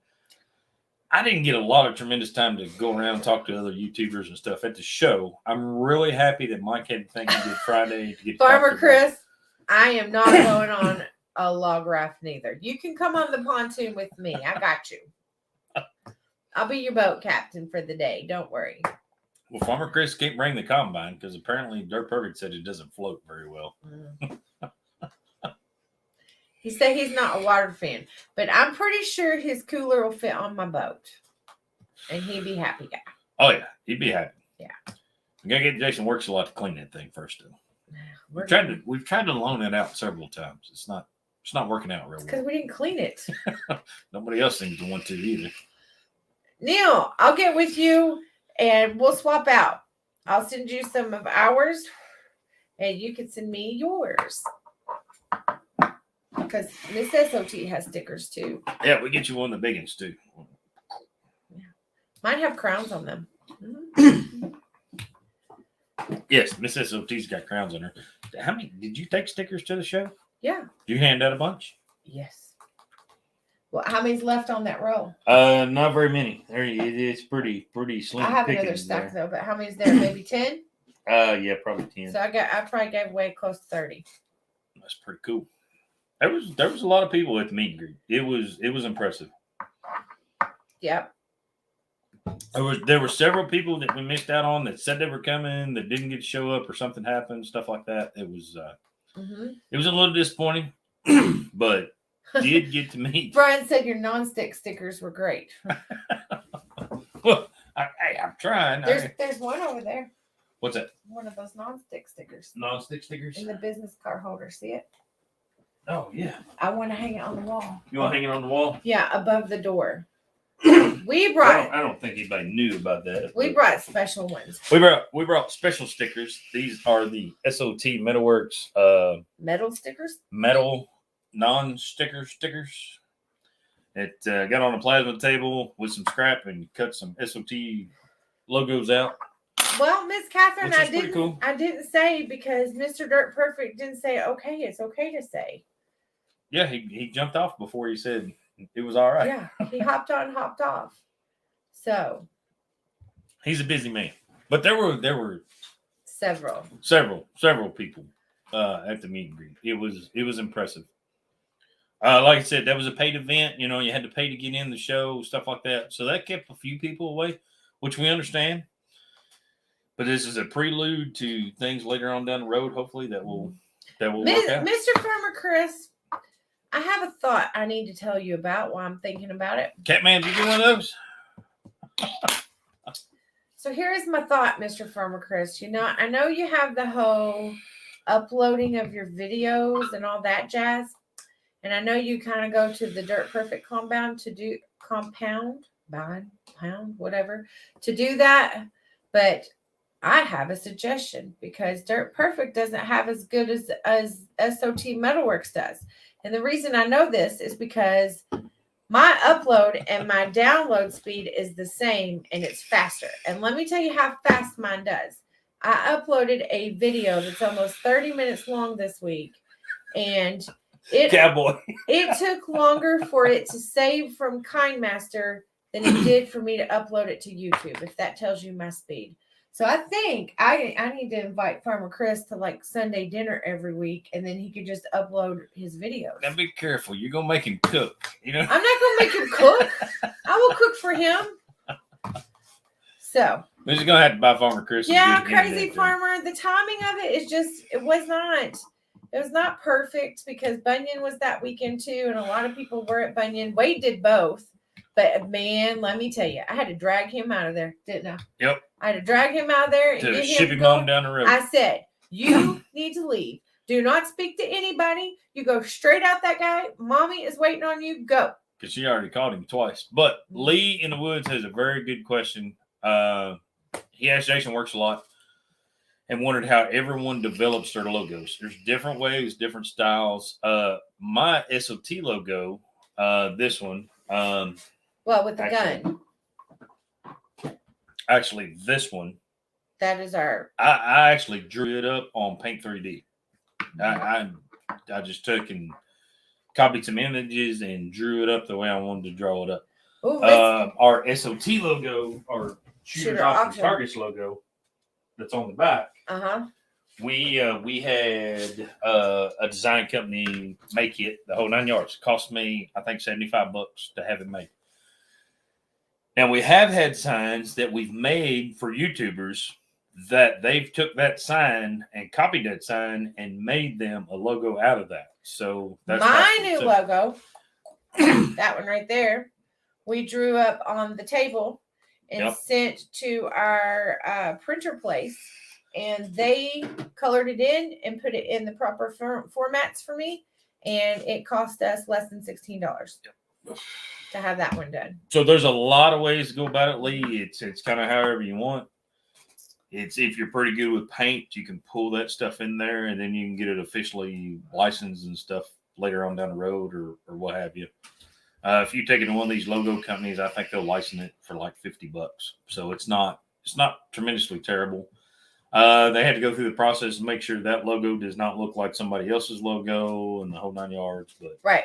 I didn't get a lot of tremendous time to go around and talk to other YouTubers and stuff at the show. I'm really happy that Mike had to think he did Friday to get Farmer Chris. I am not going on a log raft neither. You can come on the pontoon with me. I got you. I'll be your boat captain for the day. Don't worry. Well, Farmer Chris can't bring the combine because apparently Dirt Perfect said it doesn't float very well. He said he's not a water fan, but I'm pretty sure his cooler will fit on my boat. And he'd be happy guy. Oh, yeah. He'd be happy. Yeah. We got to get Jason Works a lot to clean that thing first, though. We've tried to loan it out several times. It's not working out real well. Because we didn't clean it. Nobody else seems to want to either. Neil, I'll get with you and we'll swap out. I'll send you some of ours and you can send me yours. Because Miss SOT has stickers too. Yeah, we get you one of the big ones too. Yeah. Mine have crowns on them. Yes, Miss SOT's got crowns on her. How many did you take stickers to the show? Yeah. You hand out a bunch? Yes. Well, how many's left on that roll? Not very many. It's pretty slim. I have another stack though, but how many's there? Maybe 10? Yeah, probably 10. So I probably gave away close to 30. That's pretty cool. There was a lot of people at the meet and greet. It was impressive. Yep. There were several people that we missed out on that said they were coming that didn't get to show up or something happened, stuff like that. It was it was a little disappointing, but did get to meet. Brian said your non-stick stickers were great. Well, I'm trying. There's one over there. What's that? One of those non-stick stickers. Non-stick stickers? In the business card holder. See it? Oh, yeah. I want to hang it on the wall. You want to hang it on the wall? Yeah, above the door. I don't think anybody knew about that. We brought special ones. We brought special stickers. These are the S.O.T. Metalworks metal stickers? Metal non-sticker stickers. It got on a plasma table with some scrap and cut some S.O.T. logos out. Well, Miss Catherine, cool. I didn't say because Mr. Dirt Perfect didn't say okay. It's okay to say. Yeah, he jumped off before he said it was all right. Yeah, he hopped on, hopped off. So he's a busy man, but there were several people at the meet and greet. It was impressive. Like I said, that was a paid event. You know, you had to pay to get in the show, stuff like that. So that kept a few people away, which we understand. But this is a prelude to things later on down the road. Hopefully that will work out. Mr. Farmer Chris, I have a thought I need to tell you about while I'm thinking about it. Catman, did you get one of those? So here's my thought, Mr. Farmer Chris. You know, I know you have the whole uploading of your videos and all that jazz. And I know you kind of go to the Dirt Perfect compound to do whatever, to do that. But I have a suggestion because Dirt Perfect doesn't have as good as S.O.T. Metalworks does. And the reason I know this is because my upload and my download speed is the same and it's faster. And let me tell you how fast mine does. I uploaded a video that's almost 30 minutes long this week. And it took longer for it to save from KindMaster than it did for me to upload it to YouTube, if that tells you my speed. So I think I need to invite Farmer Chris to like Sunday dinner every week, and then he could just upload his videos. Now be careful. You're going to make him cook. You know, I'm not going to make him cook. I will cook for him. So we're just going to have to buy Farmer Chris. Yeah, Crazy Farmer. The timing of it is just, it was not perfect because Bunyan was that weekend too, and a lot of people were at Bunyan. Wade did both. But man, let me tell you, I had to drag him out of there, didn't I? Yep. I had to drag him out of there and to ship him on down the road. I said, you need to leave. Do not speak to anybody. You go straight out that guy. Mommy is waiting on you. Go. Because she already called him twice. But Lee in the Woods has a very good question. He asked Jason Works a lot and wondered how everyone develops their logos. There's different ways, different styles. My S.O.T. logo, this one. Well, with the gun. Actually, this one. That is our. I actually drew it up on Paint 3D. I just took and copied some images and drew it up the way I wanted to draw it up. Ooh, our SOT logo, our Shooter Option Targets logo, that's on the back. We had a design company make it the whole 9 yards. It cost me, I think, $75 to have it made. Now we have had signs that we've made for YouTubers that they've took that sign and copied that sign and made them a logo out of that. So that's my new logo. That one right there. We drew up on the table and sent to our printer place. And they colored it in and put it in the proper formats for me. And it cost us less than $16 to have that one done. So there's a lot of ways to go about it, Lee. It's kind of however you want. It's if you're pretty good with paint, you can pull that stuff in there and then you can get it officially licensed and stuff later on down the road or what have you. If you take it to one of these logo companies, I think they'll license it for like $50. So it's not tremendously terrible. They had to go through the process and make sure that logo does not look like somebody else's logo and the whole 9 yards. But right.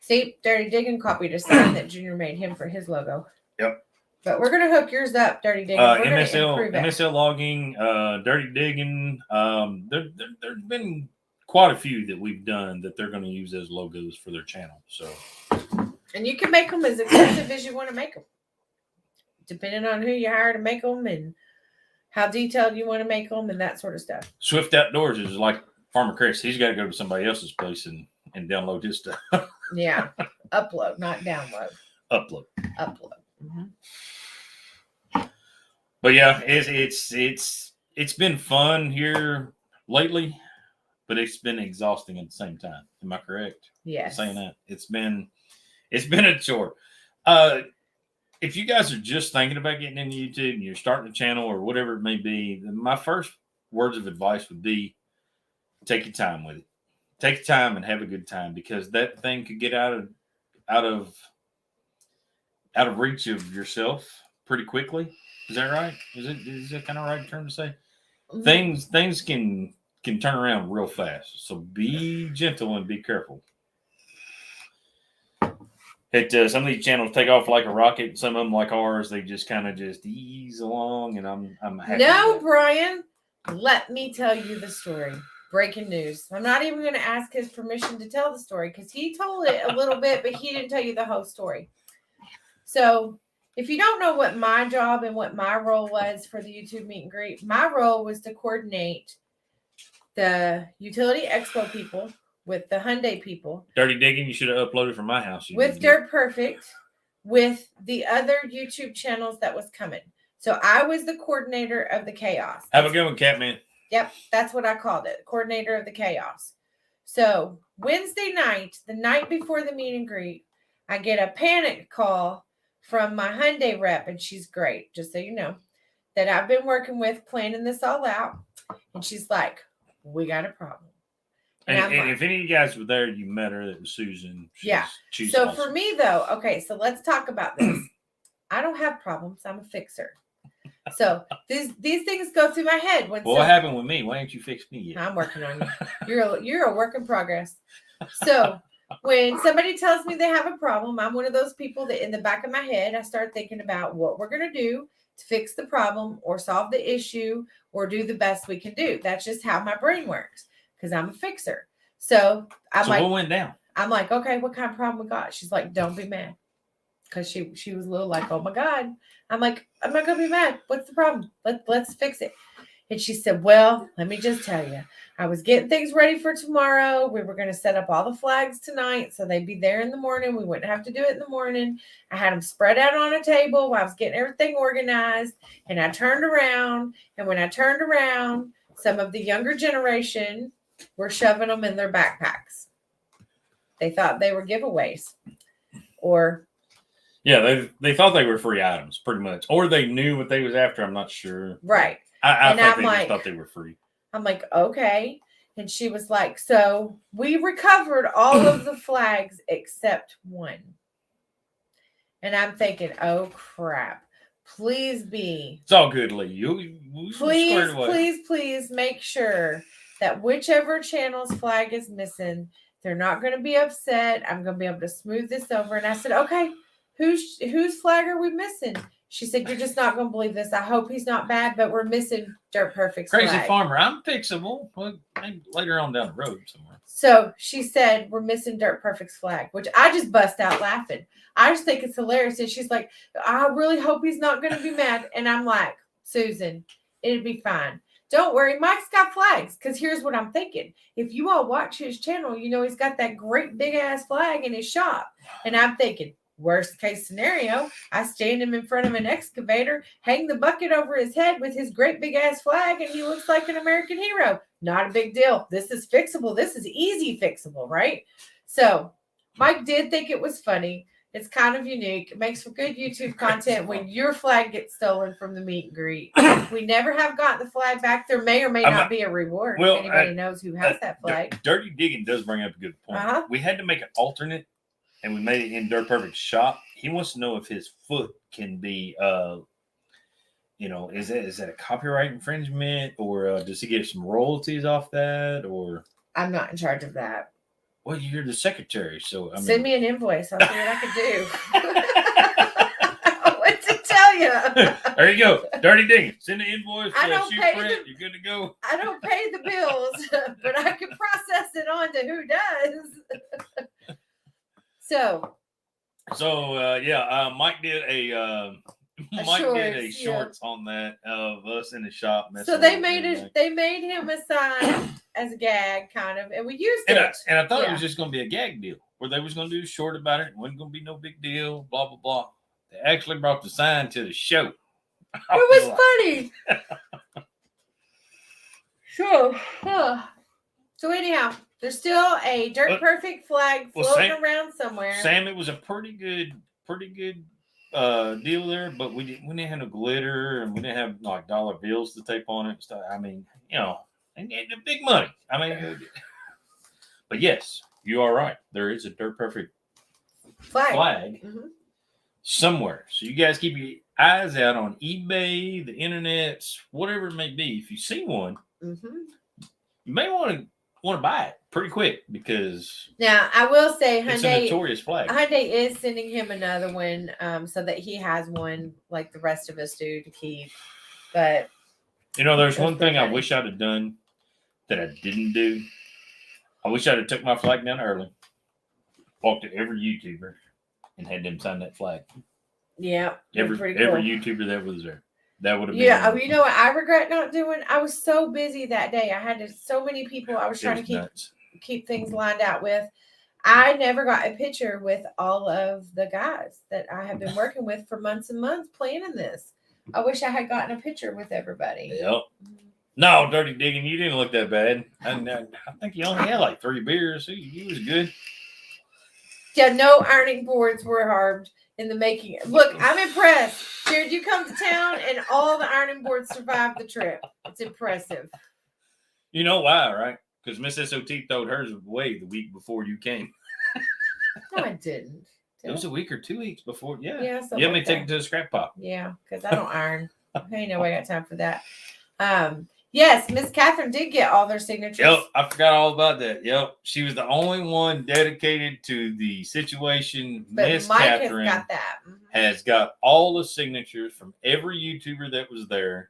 See, Dirty Diggin copied a sign that Junior made him for his logo. Yep. But we're gonna hook yours up, Dirty Diggin. MSL logging, Dirty Diggin. There's been quite a few that we've done that they're going to use as logos for their channel. So, and you can make them as expensive as you want to make them, depending on who you hire to make them and how detailed you want to make them and that sort of stuff. Swift Outdoors is like Farmer Chris. He's got to go to somebody else's place and download his stuff. Yeah, upload, not download. Upload. Mm-hmm. But yeah, it's been fun here lately, but it's been exhausting at the same time. Am I correct? Yes. Saying that it's been a chore. If you guys are just thinking about getting into YouTube and you're starting a channel or whatever it may be, then my first words of advice would be take your time with it. Take your time and have a good time, because that thing could get out of reach of yourself pretty quickly. Is that right? Is that kind of right term to say? Mm-hmm. Things can turn around real fast. So be gentle and be careful. Some of these channels take off like a rocket. Some of them, like ours, they just kind of just ease along, and I'm happy. No, Brian, let me tell you the story. breaking news. I'm not even going to ask his permission to tell the story because he told it a little bit, but he didn't tell you the whole story. So if you don't know what my job and what my role was for the YouTube meet and greet, my role was to coordinate the Utility EXPO people with the Hyundai people. Dirty Digging, you should have uploaded from my house. With Dirt Perfect, with the other YouTube channels that was coming. So I was the coordinator of the chaos. Have a good one, Catman. Yep, that's what I called it. Coordinator of the chaos. So Wednesday night, the night before the meet and greet, I get a panic call from my Hyundai rep, and she's great, just so you know, that I've been working with planning this all out. And she's like, we got a problem. And like, if any of you guys were there, you met her. That was Susan. She's so awesome. For me, though, okay, so let's talk about this. I don't have problems. I'm a fixer. So these things go through my head. What happened with me? Why didn't you fix me yet? I'm working on you. You're a work in progress. So when somebody tells me they have a problem, I'm one of those people that in the back of my head, I start thinking about what we're going to do to fix the problem or solve the issue or do the best we can do. That's just how my brain works because I'm a fixer. So what went down? I'm like, okay, what kind of problem we got? She's like, don't be mad. Because she was a little like, oh my God. I'm like, I'm not gonna be mad. What's the problem? Let's fix it. And she said, well, let me just tell you, I was getting things ready for tomorrow. We were going to set up all the flags tonight so they'd be there in the morning. We wouldn't have to do it in the morning. I had them spread out on a table while I was getting everything organized. And I turned around. And when I turned around, some of the younger generation were shoving them in their backpacks. They thought they were giveaways. Or... yeah, they thought they were free items, pretty much. Or they knew what they was after. I'm not sure. Right. I think they just thought they were free. I'm like, okay. And she was like, so we recovered all of the flags except one. And I'm thinking, oh, crap. Please be. It's all good, Lee. Please make sure that whichever channel's flag is missing, they're not going to be upset. I'm going to be able to smooth this over. And I said, okay, whose flag are we missing? She said, you're just not going to believe this. I hope he's not bad, but we're missing Dirt Perfect's Crazy flag. Farmer, I'm fixable. Well, maybe later on down the road somewhere. So she said, we're missing Dirt Perfect's flag, which I just bust out laughing. I just think it's hilarious. And she's like, I really hope he's not going to be mad. And I'm like, Susan, it'd be fine. Don't worry. Mike's got flags. Because here's what I'm thinking. If you all watch his channel, you know he's got that great big ass flag in his shop. And I'm thinking, worst case scenario, I stand him in front of an excavator, hang the bucket over his head with his great big ass flag, and he looks like an American hero. Not a big deal. This is fixable. This is easy fixable, right? So Mike did think it was funny. It's kind of unique. It makes for good YouTube content when your flag gets stolen from the meet and greet. We never have gotten the flag back. There may or may not be a reward if anybody knows who has that flag. Dirty Digging does bring up a good point. Uh-huh. We had to make an alternate. And we made it in Dirt Perfect's shop. He wants to know if his foot can be, is that a copyright infringement, or does he get some royalties off that, or? I'm not in charge of that. Well, you're the secretary, so send me an invoice. I'll see what I can do. What to tell you? There you go, Dirty Digging. Send the invoice. I don't pay print. You're good to go. I don't pay the bills, but I can process it on to who does. So Mike did a shorts on that of us in the shop. So they made him a sign as a gag, kind of, and we used it. And I thought it was just going to be a gag deal where they was going to do short about it. It wasn't going to be no big deal. Blah blah blah. They actually brought the sign to the show. It was funny. So anyhow. There's still a Dirt Perfect flag floating around somewhere. Sam, it was a pretty good deal there, but we didn't have no glitter, and we didn't have like dollar bills to tape on it and stuff. I mean, and big money. I mean, but yes, you are right. There is a Dirt Perfect flag somewhere. So you guys keep your eyes out on eBay, the internet, whatever it may be. If you see one, you may want to buy it pretty quick, because now I will say it's a notorious flag. Hyundai is sending him another one, so that he has one like the rest of us do to keep. But there's one thing I wish I'd have done. that I didn't do. I wish I'd have took my flag down early. Walked to every YouTuber and had them sign that flag. Yeah. Every pretty cool. YouTuber that was there. That would have been. Yeah. You know what I regret not doing? I was so busy that day. I had so many people I was trying to keep things lined out with. I never got a picture with all of the guys that I have been working with for months and months planning this. I wish I had gotten a picture with everybody. Yep. No, Dirty Digging, you didn't look that bad. I think you only had like 3 beers. So you was good. Yeah, no ironing boards were harmed in the making. Look, I'm impressed. Jared, you come to town and all the ironing boards survived the trip. It's impressive. You know why, right? Because Mrs SOT throwed hers away the week before you came. No, I didn't. It was a week or 2 weeks before. Yeah. Yeah. You had me take it to the scrap pile. Yeah, because I don't iron. Ain't nobody got time for that. Yes, Miss Catherine did get all their signatures. Yep, I forgot all about that. Yep, she was the only one dedicated to the situation. Miss Catherine has got that. Has got all the signatures from every YouTuber that was there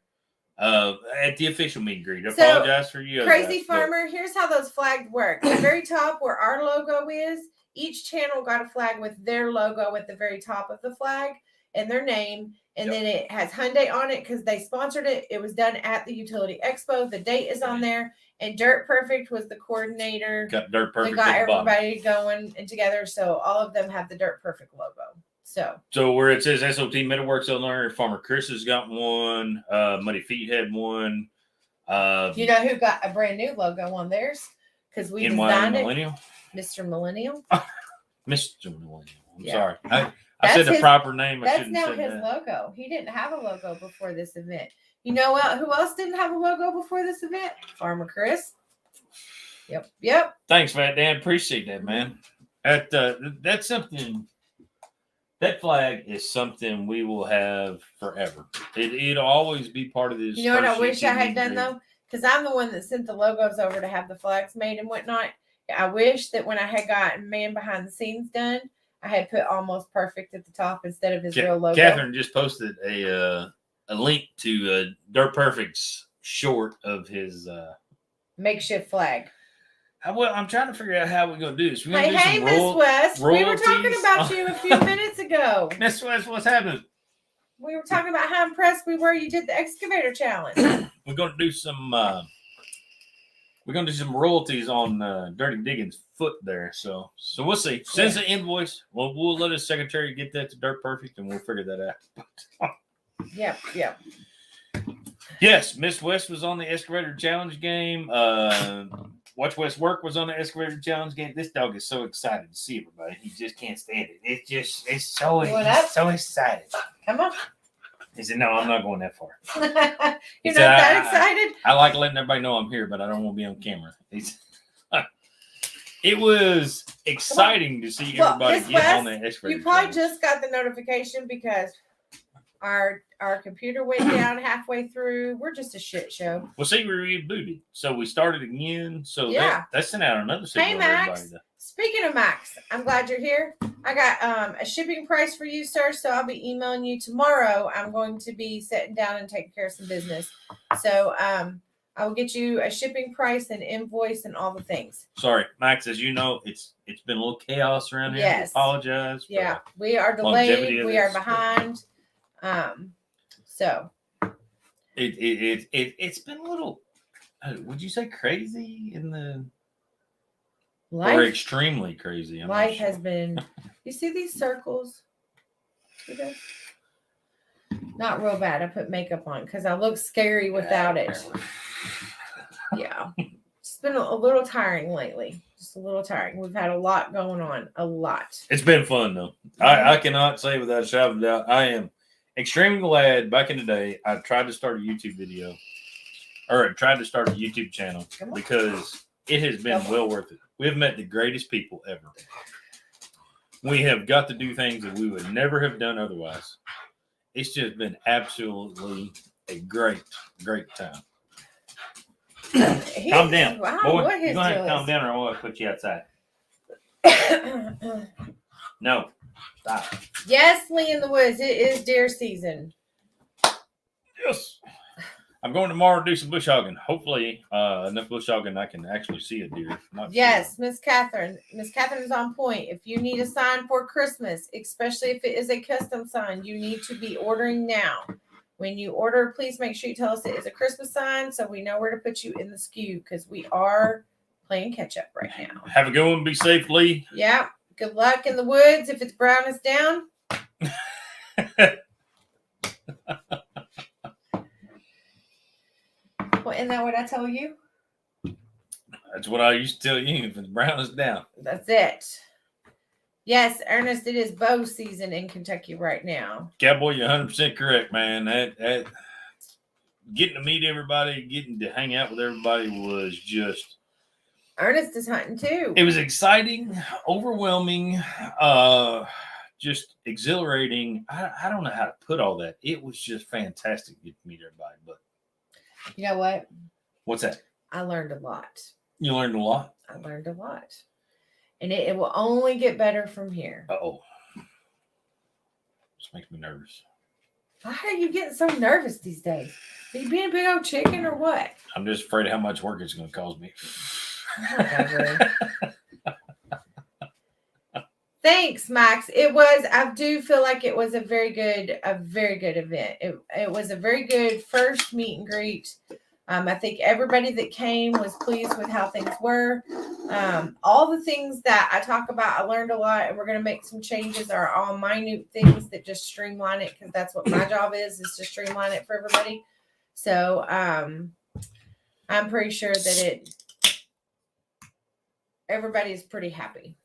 at the official meet and greet. I apologize for you. Crazy Farmer, here's how those flags work. At the very top where our logo is, each channel got a flag with their logo at the very top of the flag and their name. And then it has Hyundai on it because they sponsored it. It was done at the Utility EXPO. The date is on there. And Dirt Perfect was the coordinator. Got Dirt Perfect. They got everybody going and together. So all of them have the Dirt Perfect logo. So where it says S.O.T. Metalworks on there, Farmer Chris has got one. Muddy Feet had one. You know who got a brand new logo on theirs? Because we designed it. Mr. Millennial. Mr. Millennial. I'm sorry. I said the proper name. That's now his logo. He didn't have a logo before this event. You know what? Who else didn't have a logo before this event? Farmer Chris. Yep. Thanks, Fat Dan. Appreciate that, man. That's something. That flag is something we will have forever. It'll always be part of this. You know what I wish I had done though? Because I'm the one that sent the logos over to have the flags made and whatnot. I wish that when I had gotten man behind the scenes done, I had put almost perfect at the top instead of his real logo. Catherine just posted a link to Dirt Perfect's short of his makeshift flag. Well, I'm trying to figure out how we're going to do this. Hey, Miss West. We were talking about you a few minutes ago. Miss West, what's happening? We were talking about how impressed we were you did the excavator challenge. We're going to do some royalties on Dirty Digging's foot there. So we'll see. Send the invoice. We'll let his secretary get that to Dirt Perfect, and we'll figure that out. Yep. Yes, Miss West was on the excavator challenge game. Watch West Work was on the excavator challenge game. This dog is so excited to see everybody. He just can't stand it. He's so excited. Come on. He said, "No, I'm not going that far." You're not that excited? I like letting everybody know I'm here, but I don't want to be on camera. It was exciting to see everybody get on the excavator. You probably just got the notification because our computer went down halfway through. We're just a shit show. Well, see, we rebooted, so we started again. So that sent out another signal. Hey, Max. Speaking of Max, I'm glad you're here. I got a shipping price for you, sir. So I'll be emailing you tomorrow. I'm going to be sitting down and taking care of some business. So I will get you a shipping price and invoice and all the things. Sorry, Max. As you know, it's been a little chaos around here. Yes. I apologize. Yeah, we are delayed. We are behind. So it's been a little. Would you say crazy in the? Life, or extremely crazy. Life has been. You see these circles? Not real bad. I put makeup on because I look scary without it. Yeah. It's been a little tiring lately. Just a little tiring. We've had a lot going on. A lot. It's been fun, though. I cannot say without a shadow of a doubt, I am extremely glad back in the day I tried to start a YouTube video. Or I tried to start a YouTube channel because it has been well worth it. We've met the greatest people ever. We have got to do things that we would never have done otherwise. It's just been absolutely a great time. Calm down. Wow, boy, you're going to have to calm down or I'm going to put you outside. No. Stop. Yes, Lee in the Woods. It is deer season. Yes. I'm going tomorrow to do some bush hogging. Hopefully, enough bush hogging I can actually see a deer. Not Yes, Miss Catherine. Miss Catherine is on point. If you need a sign for Christmas, especially if it is a custom sign, you need to be ordering now. When you order, please make sure you tell us it is a Christmas sign so we know where to put you in the SKU because we are playing catch up right now. Have a good one. Be safe, Lee. Yeah. Good luck in the woods. If it's brown, it's down. Well, isn't that what I tell you? That's what I used to tell you. If it's brown, it's down. That's it. Yes, Ernest, it is bow season in Kentucky right now. Cowboy, you're 100% correct, man. That getting to meet everybody, getting to hang out with everybody was just. Ernest is hunting too. It was exciting, overwhelming, just exhilarating. I don't know how to put all that. It was just fantastic to get to meet everybody. But you know what? What's that? I learned a lot. You learned a lot? I learned a lot. And it will only get better from here. Uh-oh. This makes me nervous. Why are you getting so nervous these days? Are you being a big old chicken or what? I'm just afraid of how much work it's going to cause me. Thanks, Max. I do feel like it was a very good event. It was a very good first meet and greet. I think everybody that came was pleased with how things were. All the things that I talk about, I learned a lot, and we're going to make some changes, are all minute things that just streamline it, because that's what my job is to streamline it for everybody. So I'm pretty sure that everybody is pretty happy.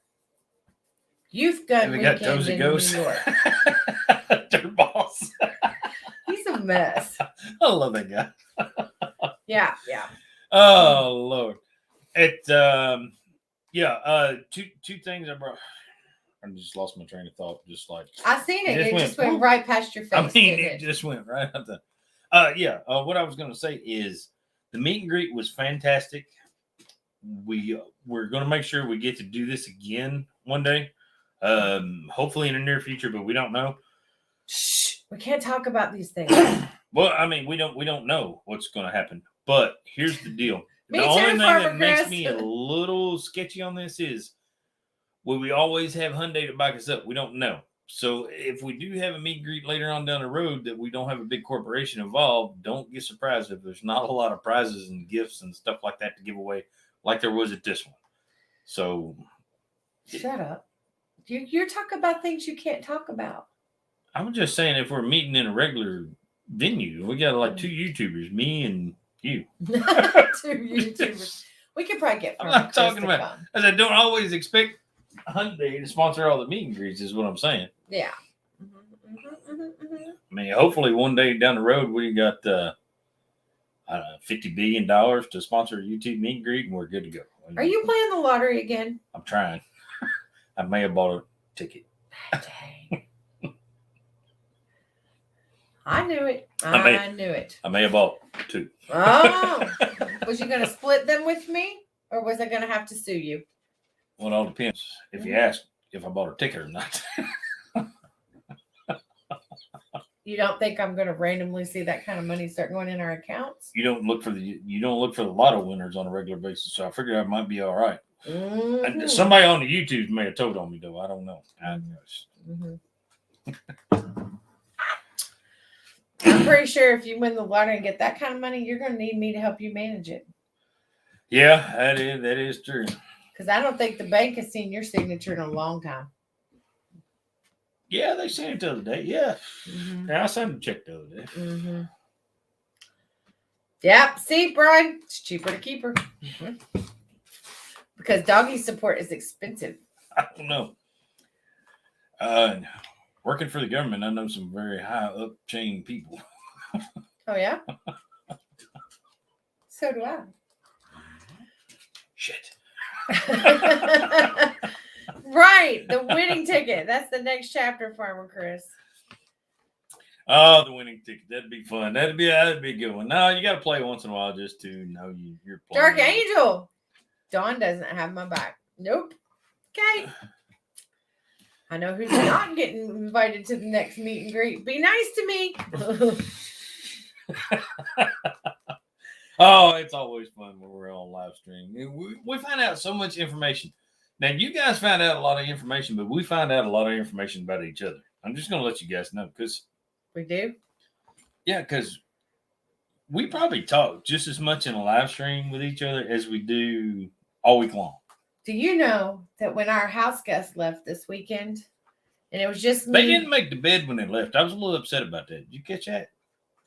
Youth Gun Weekend in New York. Dirt balls. He's a mess. I love that guy. Yeah. Oh Lord. Two things I brought. I just lost my train of thought. Just like I seen it. It just went right past your face. I mean, it just went right out the. What I was going to say is the meet and greet was fantastic. We're going to make sure we get to do this again one day. Hopefully in the near future, but we don't know. Shh, we can't talk about these things. Well, I mean, we don't know what's going to happen. But here's the deal. The Me only too, thing Farmer that makes Chris. me a little sketchy on this is, will we always have Hyundai to back us up? We don't know. So if we do have a meet and greet later on down the road that we don't have a big corporation involved, don't get surprised if there's not a lot of prizes and gifts and stuff like that to give away like there was at this one. So shut up. You're talking about things you can't talk about. I'm just saying, if we're meeting in a regular venue, we got like two YouTubers, me and you. 2 YouTubers. We could probably get. I'm not talking about. I said, don't always expect Hyundai to sponsor all the meet and greets. Is what I'm saying. Yeah. I mean, hopefully one day down the road we got $50 billion to sponsor a YouTube meet and greet, and we're good to go. Are you playing the lottery again? I'm trying. I may have bought a ticket. Dang. I knew it. I knew it. I may have bought 2. Oh, was you going to split them with me, or was I going to have to sue you? Well, it all depends. If you ask if I bought a ticket or not. You don't think I'm going to randomly see that kind of money start going in our accounts? You don't look for the lotto winners on a regular basis, so I figured I might be all right. Mm-hmm. Somebody on the YouTube may have told on me though. I don't know. I'm pretty sure if you win the lottery and get that kind of money, you're going to need me to help you manage it. Yeah, that is true. Because I don't think the bank has seen your signature in a long time. Yeah, they sent it the other day. Yeah. Mm-hmm. Yeah, I signed a check the other day. Mm-hmm. Yep. See, Brian, it's cheaper to keep her. Mm-hmm. Because doggy support is expensive. I don't know. Working for the government, I know some very high up chain people. Oh, yeah? So do I. Shit. Right. The winning ticket. That's the next chapter, Farmer Chris. Oh, the winning ticket. That'd be fun. That'd be a good one. No, you got to play once in a while just to know you're playing. Dark Angel. Dawn doesn't have my back. Nope. Okay. I know who's not getting invited to the next meet and greet. Be nice to me. Oh, it's always fun when we're on live stream. We find out so much information. Now, you guys found out a lot of information, but we find out a lot of information about each other. I'm just going to let you guys know because, We do? yeah, because we probably talk just as much in a live stream with each other as we do all week long. Do you know that when our house guests left this weekend, and it was just me? They didn't make the bed when they left. I was a little upset about that. Did you catch that?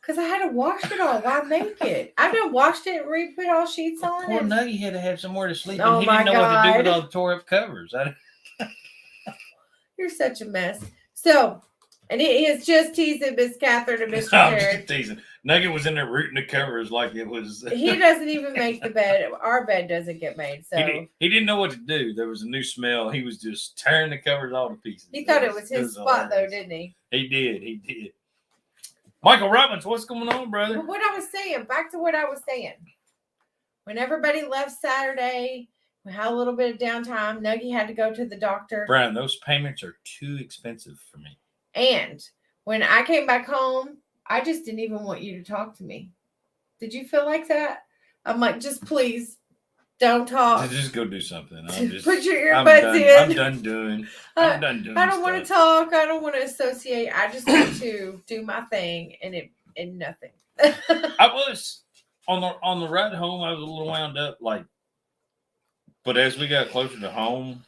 Because I had to wash it all. Why make it? I done washed it and re-put all sheets on Poor it. Nuggy had to have somewhere to sleep, Oh and he my didn't know what to do with God. all the tore up covers. You're such a mess. So, and it is just teasing Miss Catherine and Mr. I'm Jared. just teasing. Nugget was in there rooting the covers like it was. He doesn't even make the bed. Our bed doesn't get made. So He didn't know what to do. There was a new smell. He was just tearing the covers all to pieces. he thought it was his spot, though, hilarious. didn't he? He did. Michael Robbins, what's going on, brother? But what I was saying, back to what I was saying. When everybody left Saturday, we had a little bit of downtime. Nuggy had to go to the doctor. Brian, those payments are too expensive for me. And when I came back home, I just didn't even want you to talk to me. Did you feel like that? I'm like, just please don't talk. Just go do something. Put your earbuds in. I'm done doing. I'm done doing. I don't want to talk. I don't want to associate. I just want to do my thing and nothing. I was on the ride home. I was a little wound up, but as we got closer to home,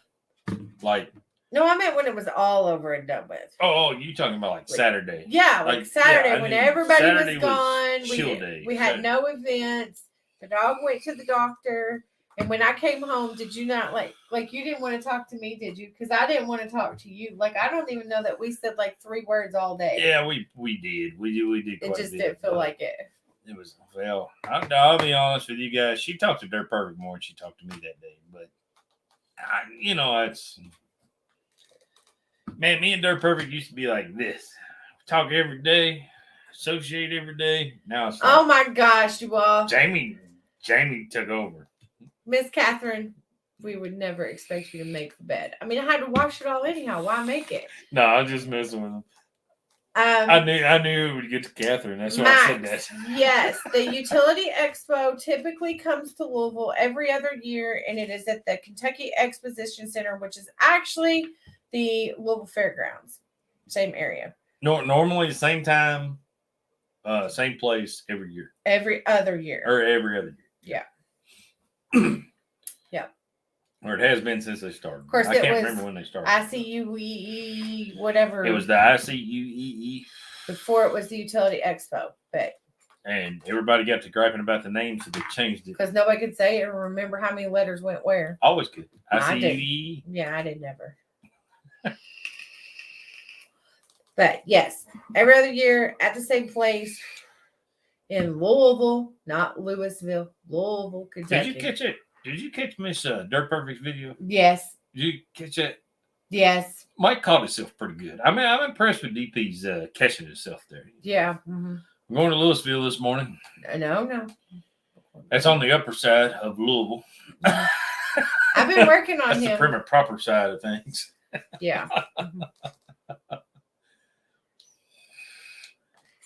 No, I meant when it was all over and done with. Oh, you talking about Saturday? Yeah, like Saturday when everybody Saturday was gone. chill day. We had no events. The dog went to the doctor. And when I came home, did you not like you didn't want to talk to me, did you? Because I didn't want to talk to you. Like, I don't even know that we said like 3 words all day. Yeah, we did. We did. It just didn't feel like it. It was, well, I'll be honest with you guys. She talked to Dirt Perfect more than she talked to me that day. But, it's, man, me and Dirt Perfect used to be like this. Talk every day, associate every day. Now it's like, Oh my gosh, you all. Jamie took over. Miss Catherine, we would never expect you to make the bed. I mean, I had to wash it all anyhow. Why make it? No, I'm just messing with him. I knew it would get to Catherine. That's why I said that. Yes, the Utility EXPO typically comes to Louisville every other year, and it is at the Kentucky Exposition Center, which is actually the Louisville Fairgrounds, same area. Normally the same time, same place every year. Every other year. Or every other year. Yeah. Yeah. Or it has been since they started. Of course, I can't remember when they started. ICUEE, whatever. It was the ICUEE. Before it was the Utility EXPO, but. And everybody got to griping about the name, so they changed it. Because nobody could say it or remember how many letters went where. Always could. I did. ICUEE. Yeah, I did never. But yes, every other year at the same place in Louisville, not Louisville, Louisville, Kentucky. Did you catch it? Did you catch Miss Dirt Perfect's video? Yes. Did you catch it? Yes. Mike caught himself pretty good. I mean, I'm impressed with DP's catching himself there. Yeah. Mm-hmm. I'm going to Louisville this morning. No. That's on the upper side of Louisville. I've been working on That's him. the prim and proper side of things. Yeah. Mm-hmm.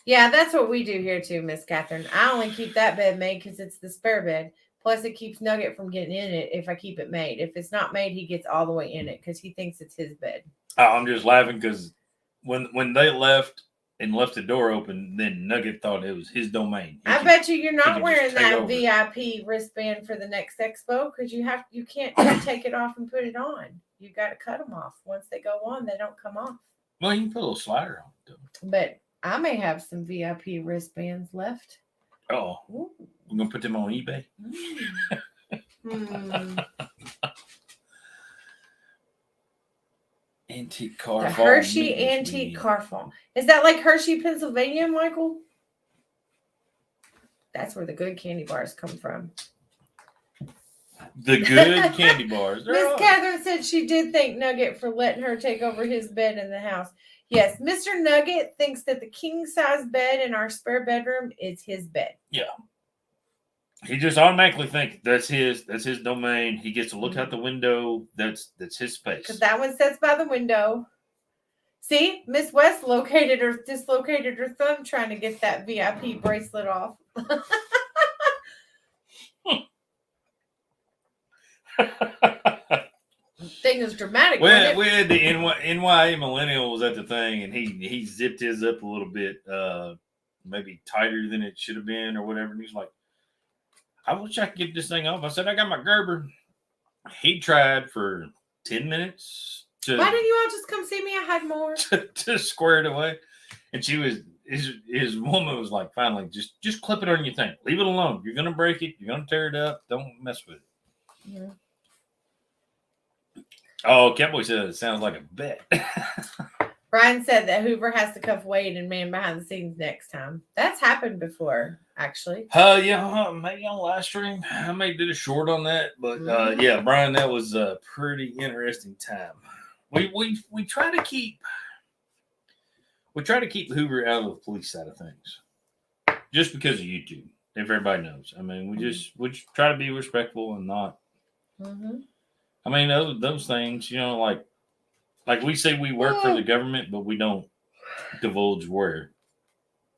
Yeah, that's what we do here too, Miss Catherine. I only keep that bed made because it's the spare bed. Plus, it keeps Nugget from getting in it if I keep it made. If it's not made, he gets all the way in it because he thinks it's his bed. Oh, I'm just laughing because when they left and left the door open, then Nugget thought it was his domain. I bet you're not can wearing just take that over. VIP wristband for the next expo because you can't just take it off and put it on. You got to cut them off. Once they go on, they don't come off. Well, you can put a little slider on it, though. But I may have some VIP wristbands left. Oh, Ooh. we're going to put them on eBay. Antique car. The fall Hershey meetings Antique video. Car Fall. Is that like Hershey, Pennsylvania, Michael? That's where the good candy bars come from. The good candy bars. They're Miss all- Catherine said she did thank Nugget for letting her take over his bed in the house. Yes, Mr. Nugget thinks that the king-size bed in our spare bedroom is his bed. Yeah. He just automatically thinks that's his domain. He gets to look out the window. That's his space. Because that one sits by the window. See, Miss West dislocated her thumb trying to get that VIP bracelet off. Thing is dramatic. We had the NYA millennial was at the thing, and he zipped his up a little bit, maybe tighter than it should have been or whatever. And he's like, I wish I could get this thing off. I said, I got my Gerber. He tried for 10 minutes. Why didn't you all just come see me? I had more. To square it away. And his woman was like, finally, just clip it on your thing. Leave it alone. You're going to break it. You're going to tear it up. Don't mess with it. Yeah. Oh, Cowboy said it sounds like a bet. Brian said that Hoover has to cuff Wade and man behind the scenes next time. That's happened before, actually. Yeah, maybe on Livestream. I may did a short on that, but yeah, Brian, that was a pretty interesting time. We try to keep Hoover out of the police side of things, just because of YouTube. If everybody knows, I mean, we just try to be respectful and not. Mm-hmm. I mean, those things, you know, like we say we work for the government, but we don't divulge where.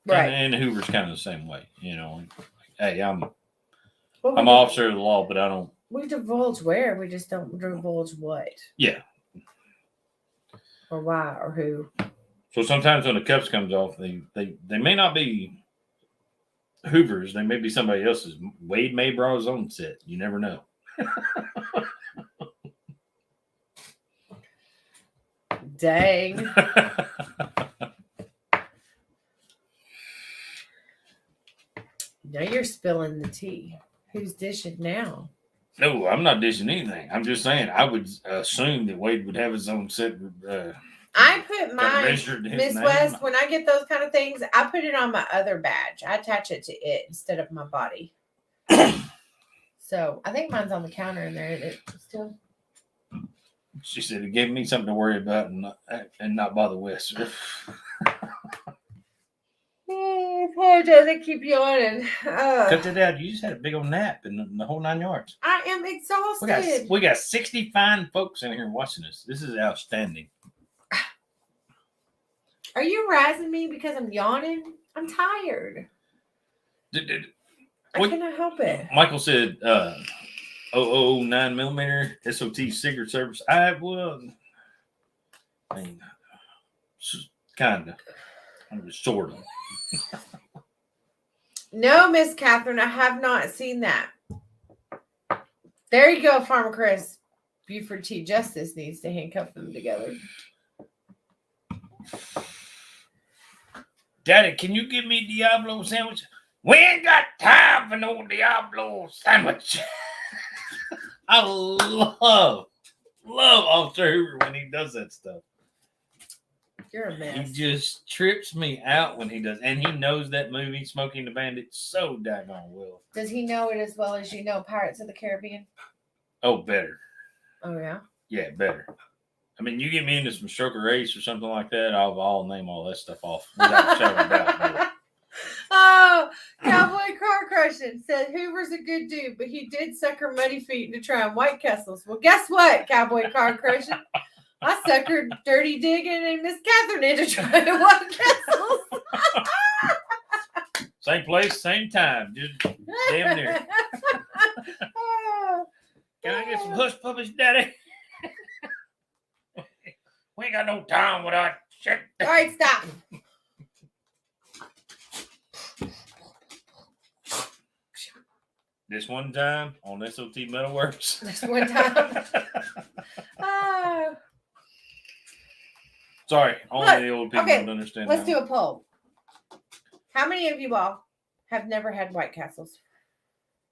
Right. And Hoover's kind of the same way, you know. Hey, I'm an officer of the law, but I don't. We divulge where, we just don't divulge what. Yeah. Or why or who. So sometimes when the cuffs comes off, they may not be Hoover's, they may be somebody else's. Wade may brought his own set. You never know. Dang. Now you're spilling the tea. Who's dishing now? No, I'm not dishing anything. I'm just saying I would assume that Wade would have his own set. I put mine, Miss West, when I get those kind of things, I put it on my other badge. I attach it to it instead of my body. So I think mine's on the counter in there. It still. She said it gave me something to worry about and not bother West. Oh, poor doesn't keep yawning. Cut that out. You just had a big old nap in the whole 9 yards. I am exhausted. We got 60 fine folks in here watching us. This is outstanding. Are you razzing me because I'm yawning? I'm tired. I cannot help it. Michael said 009mm S.O.T. Secret Service. I mean, kind of. Sort of. No, Miss Catherine, I have not seen that. There you go, Farmer Chris. Buford T. Justice needs to handcuff them together. Daddy, can you give me Diablo sandwich? We ain't got time for no Diablo sandwich. I love Officer Hoover when he does that stuff. You're a mess. He just trips me out when he does. And he knows that movie, Smokey and the Bandit, so daggone well. Does he know it as well as you know Pirates of the Caribbean? Oh, better. Oh, yeah? Yeah, better. I mean, you get me into some Stroker Ace or something like that, I'll name all that stuff off without a shadow of doubt. Oh, Cowboy Car Crushing said Hoover's a good dude, but he did suck her muddy feet into trying White Castles. Well, guess what, Cowboy Car Crushing? I suckered Dirty Digging and Miss Catherine into trying White Castles. Same place, same time. Just damn near. Can I get some hush puppies, Daddy? We ain't got no time without shit. All right, stop. This one time on S.O.T. Metalworks. This one time. Oh. Sorry, only the old people don't understand. Let's do a poll. How many of you all have never had White Castles?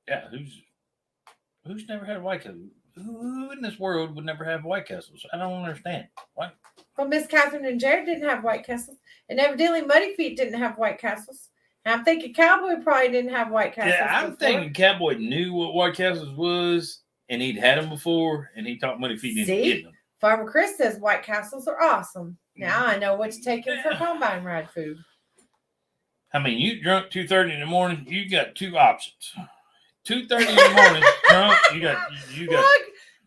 Yeah, who's never had White Castles? Who in this world would never have White Castles? I don't understand. What? Well, Miss Catherine and Jared didn't have White Castles, and evidently Muddy Feet didn't have White Castles. And I'm thinking Cowboy probably didn't have White Castles. Yeah, I'm thinking Cowboy knew what White Castles was, and he'd had them before, and he taught Muddy Feet into getting them. Farmer Chris says White Castles are awesome. Now I know what to take him for combine ride food. I mean, you drunk 2:30 in the morning, you got two options. 2:30 in the morning, drunk, you got. Look,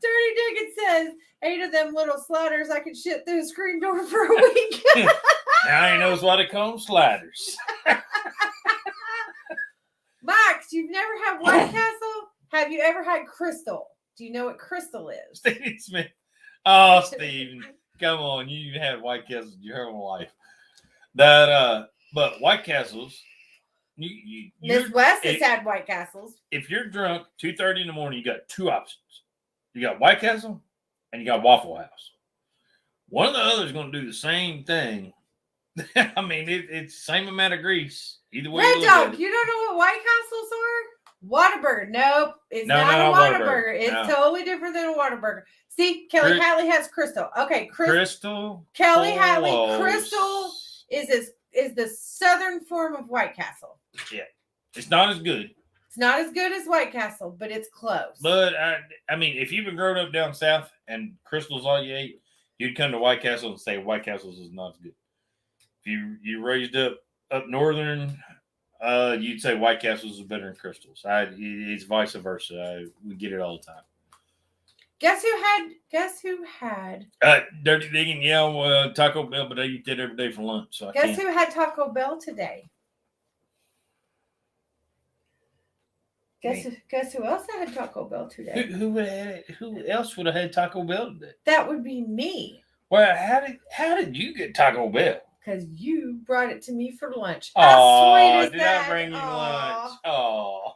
Dirty Dickens says 8 of them little sliders I could shit through the screen door for a week. Now he knows why they call them sliders. Max, you've never had White Castle? Have you ever had Crystal? Do you know what Crystal is? Stephen Smith. Oh, Stephen. Come on. You had White Castles your whole life. But White Castles, Miss West has had White Castles. If you're drunk 2:30 in the morning, you got two options. You got White Castle and you got Waffle House. One of the others is going to do the same thing. I mean, it's the same amount of grease. Either way. Red Dog, you don't know what White Castles are? Whataburger. Nope. It's not a Whataburger. It's totally different than a Whataburger. See, Kelly Hatley has Crystal. Okay, Crystal. Kelly Hatley. Crystal is the southern form of White Castle. Yeah. It's not as good. It's not as good as White Castle, but it's close. But, I mean, if you've been growing up down south and Crystal's all you ate, you'd come to White Castle and say White Castle's is not as good. If you raised up northern, you'd say White Castles is better than Crystals. It's vice versa. We get it all the time. Guess who had? Dirty Digging, Taco Bell, but I eat that every day for lunch. So Guess who had Taco Bell today? Guess who else had Taco Bell today? Who else would have had Taco Bell today? That would be me. Well, how did you get Taco Bell? Because you brought it to me for lunch. Oh, did I bring you lunch? Oh.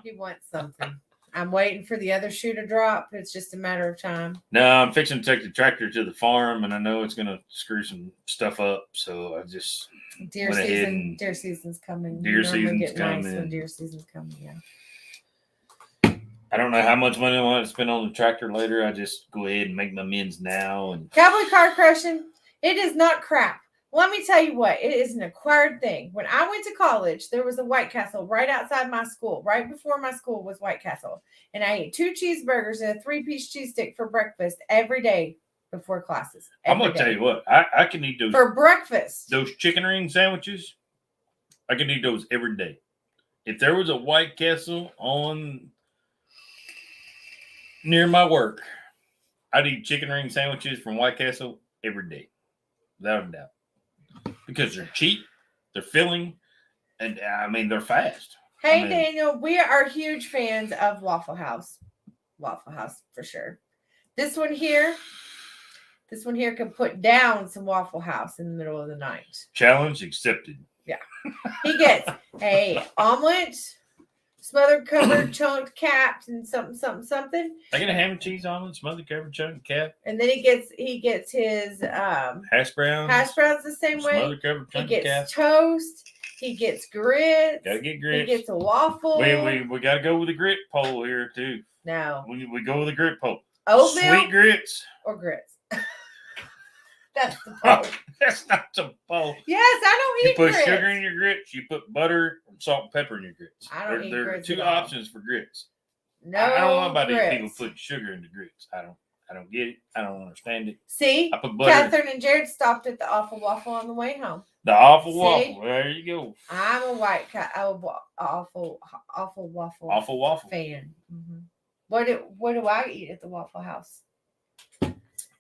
He wants something. I'm waiting for the other shoe to drop. It's just a matter of time. No, I'm fixing to take the tractor to the farm, and I know it's going to screw some stuff up. So I just deer season's coming. Deer season's coming. Nice when deer season's coming. Yeah. I don't know how much money I want to spend on the tractor later. I just go ahead and make my amends now. And Cowboy car crushing. It is not crap. Let me tell you what, it is an acquired thing. When I went to college, there was a White Castle right outside my school. Right before my school was White Castle. And I ate 2 cheeseburgers and a 3-piece cheese stick for breakfast every day before classes. I'm going to tell you what, I can eat those. For breakfast. Those chicken ring sandwiches, I can eat those every day. If there was a White Castle on near my work, I'd eat chicken ring sandwiches from White Castle every day. Without a doubt. Because they're cheap, they're filling, and I mean, they're fast. Hey, Daniel, we are huge fans of Waffle House. Waffle House for sure. This one here can put down some Waffle House in the middle of the night. Challenge accepted. Yeah. He gets a omelet, smothered, covered, chunked, capped, and something. I get a ham and cheese omelet, smothered, covered, chunked, capped. And then he gets his hash browns. Hash browns the same way. Smothered, covered, chunked, he gets toast. He gets grits. Gotta get grits. He gets a waffle. We gotta go with the grit pole here too. No. We go with the grit pole. Oatmeal sweet grits or grits. That's the pole. That's not the pole. Yes, I don't eat grits. You put sugar in your grits. You put butter, salt, and pepper in your grits. I don't eat there grits. There are 2 options for grits. No, I don't know about grits. these people putting sugar in the grits. I don't get it. I don't understand it. See, I put butter. Catherine and Jared stopped at the Awful Waffle on the way home. The Awful Waffle. There you go. I'm a awful waffle. Awful Waffle fan. Mm-hmm. What do I eat at the Waffle House?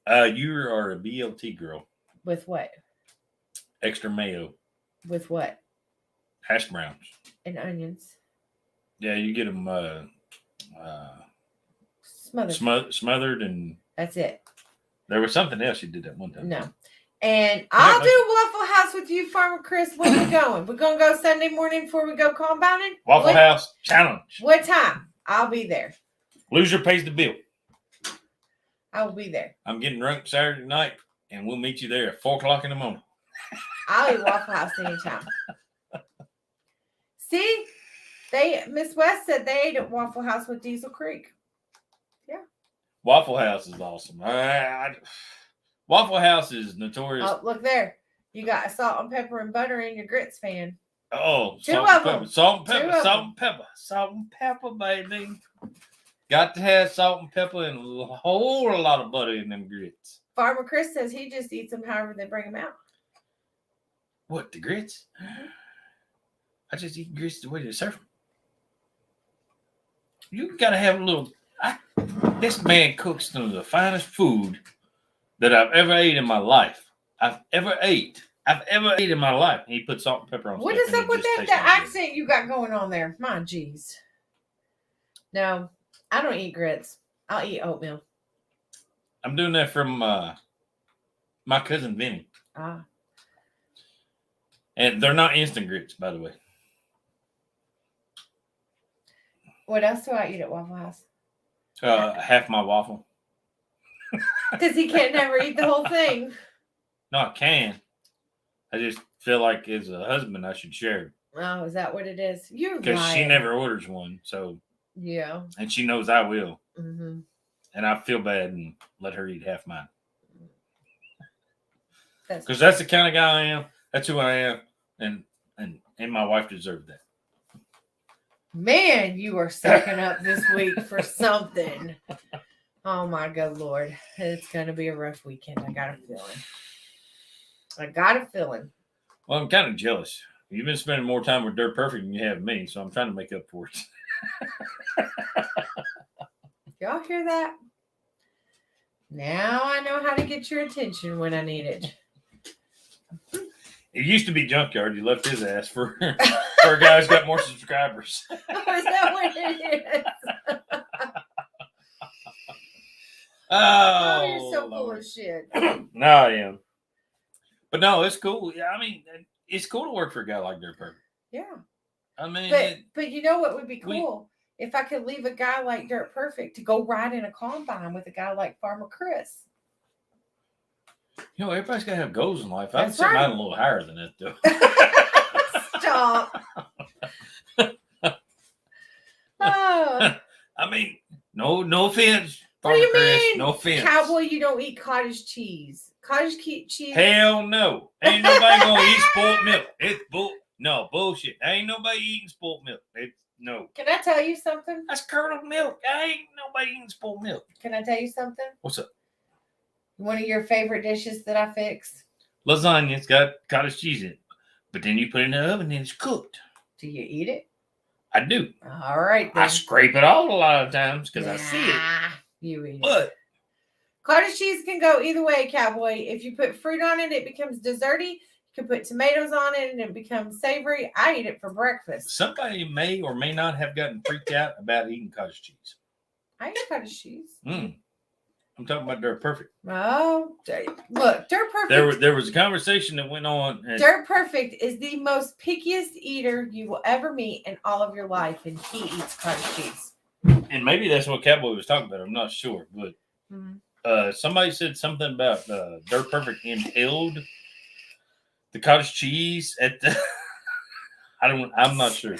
You are a BLT girl. With what? Extra mayo. With what? Hash browns. And onions. Yeah, you get them smothered and... That's it. There was something else you did that one time. No. And I'll do Waffle House with you, Farmer Chris. When we going? We're going to go Sunday morning before we go compounding? Waffle House challenge. What time? I'll be there. Loser pays the bill. I'll be there. I'm getting drunk Saturday night, and we'll meet you there at 4 o'clock in the morning. I'll eat Waffle House anytime. See? Miss West said they ate at Waffle House with Diesel Creek. Yeah. Waffle House is awesome. Waffle House is notorious. Oh, look there. You got salt and pepper and butter in your grits fan. Oh, Salt and pepper, baby. Got to have salt and pepper and a whole lot of butter in them grits. Farmer Chris says he just eats them however they bring them out. What, the grits? I just eat grits the way they serve them. You got to have a little... This man cooks some of the finest food that I've ever ate in my life. I've ever ate in my life. He put salt and pepper on What stuff. is up with that the accent you got going on there? My jeez. No, I don't eat grits. I'll eat oatmeal. I'm doing that from my cousin Vinny. Ah. And they're not instant grits, by the way. What else do I eat at Waffle House? Half my waffle. Because he can't never eat the whole thing. No, I can. I just feel like as a husband, I should share. Oh, is that what it is? You're Because she lying. never orders one, so Yeah. and she knows I will, Mm-hmm. and I feel bad and let her eat half mine. Because that's the kind of guy I am. That's who I am, and my wife deserved that. Man, you are sucking up this week for something. Oh my good Lord. It's going to be a rough weekend. I got a feeling. Well, I'm kind of jealous. You've been spending more time with Dirt Perfect than you have me, so I'm trying to make up for it. Y'all hear that? Now I know how to get your attention when I need it. It used to be Junkyard. You left his ass for a guy who's got more subscribers. Oh, is that what it is? Oh, you're so full of shit. No, I am. But no, it's cool. Yeah, I mean, it's cool to work for a guy like Dirt Perfect. Yeah. I mean, but you know what would be cool? If I could leave a guy like Dirt Perfect to go ride in a combine with a guy like Farmer Chris. You know, everybody's got to have goals in life. I'm That's sitting right. out a little higher than that, though. Stop. Oh. I mean, no offense. What do you Chris, mean? No offense. Cowboy, you don't eat cottage cheese. Cottage cheese. Hell no. Ain't nobody going to eat spoiled milk. It's bullshit. Ain't nobody eating spoiled milk. No. Can I tell you something? That's curdled milk. Ain't nobody eating spoiled milk. Can I tell you something? What's up? One of your favorite dishes that I fix? Lasagna. It's got cottage cheese in it. But then you put it in the oven and it's cooked. Do you eat it? I do. All right, then. I scrape it off a lot of times because I see it. You eat it. But cottage cheese can go either way, Cowboy. If you put fruit on it, it becomes desserty. You can put tomatoes on it and it becomes savory. I eat it for breakfast. somebody may or may not have gotten freaked out about eating cottage cheese. I eat cottage cheese. I'm talking about Dirt Perfect. Oh, look, Dirt Perfect. There was a conversation that went on. Dirt Perfect is the most pickiest eater you will ever meet in all of your life, and he eats cottage cheese. And maybe that's what Cowboy was talking about. I'm not sure, but somebody said something about Dirt Perfect inhaled the cottage cheese at the. I'm not sure.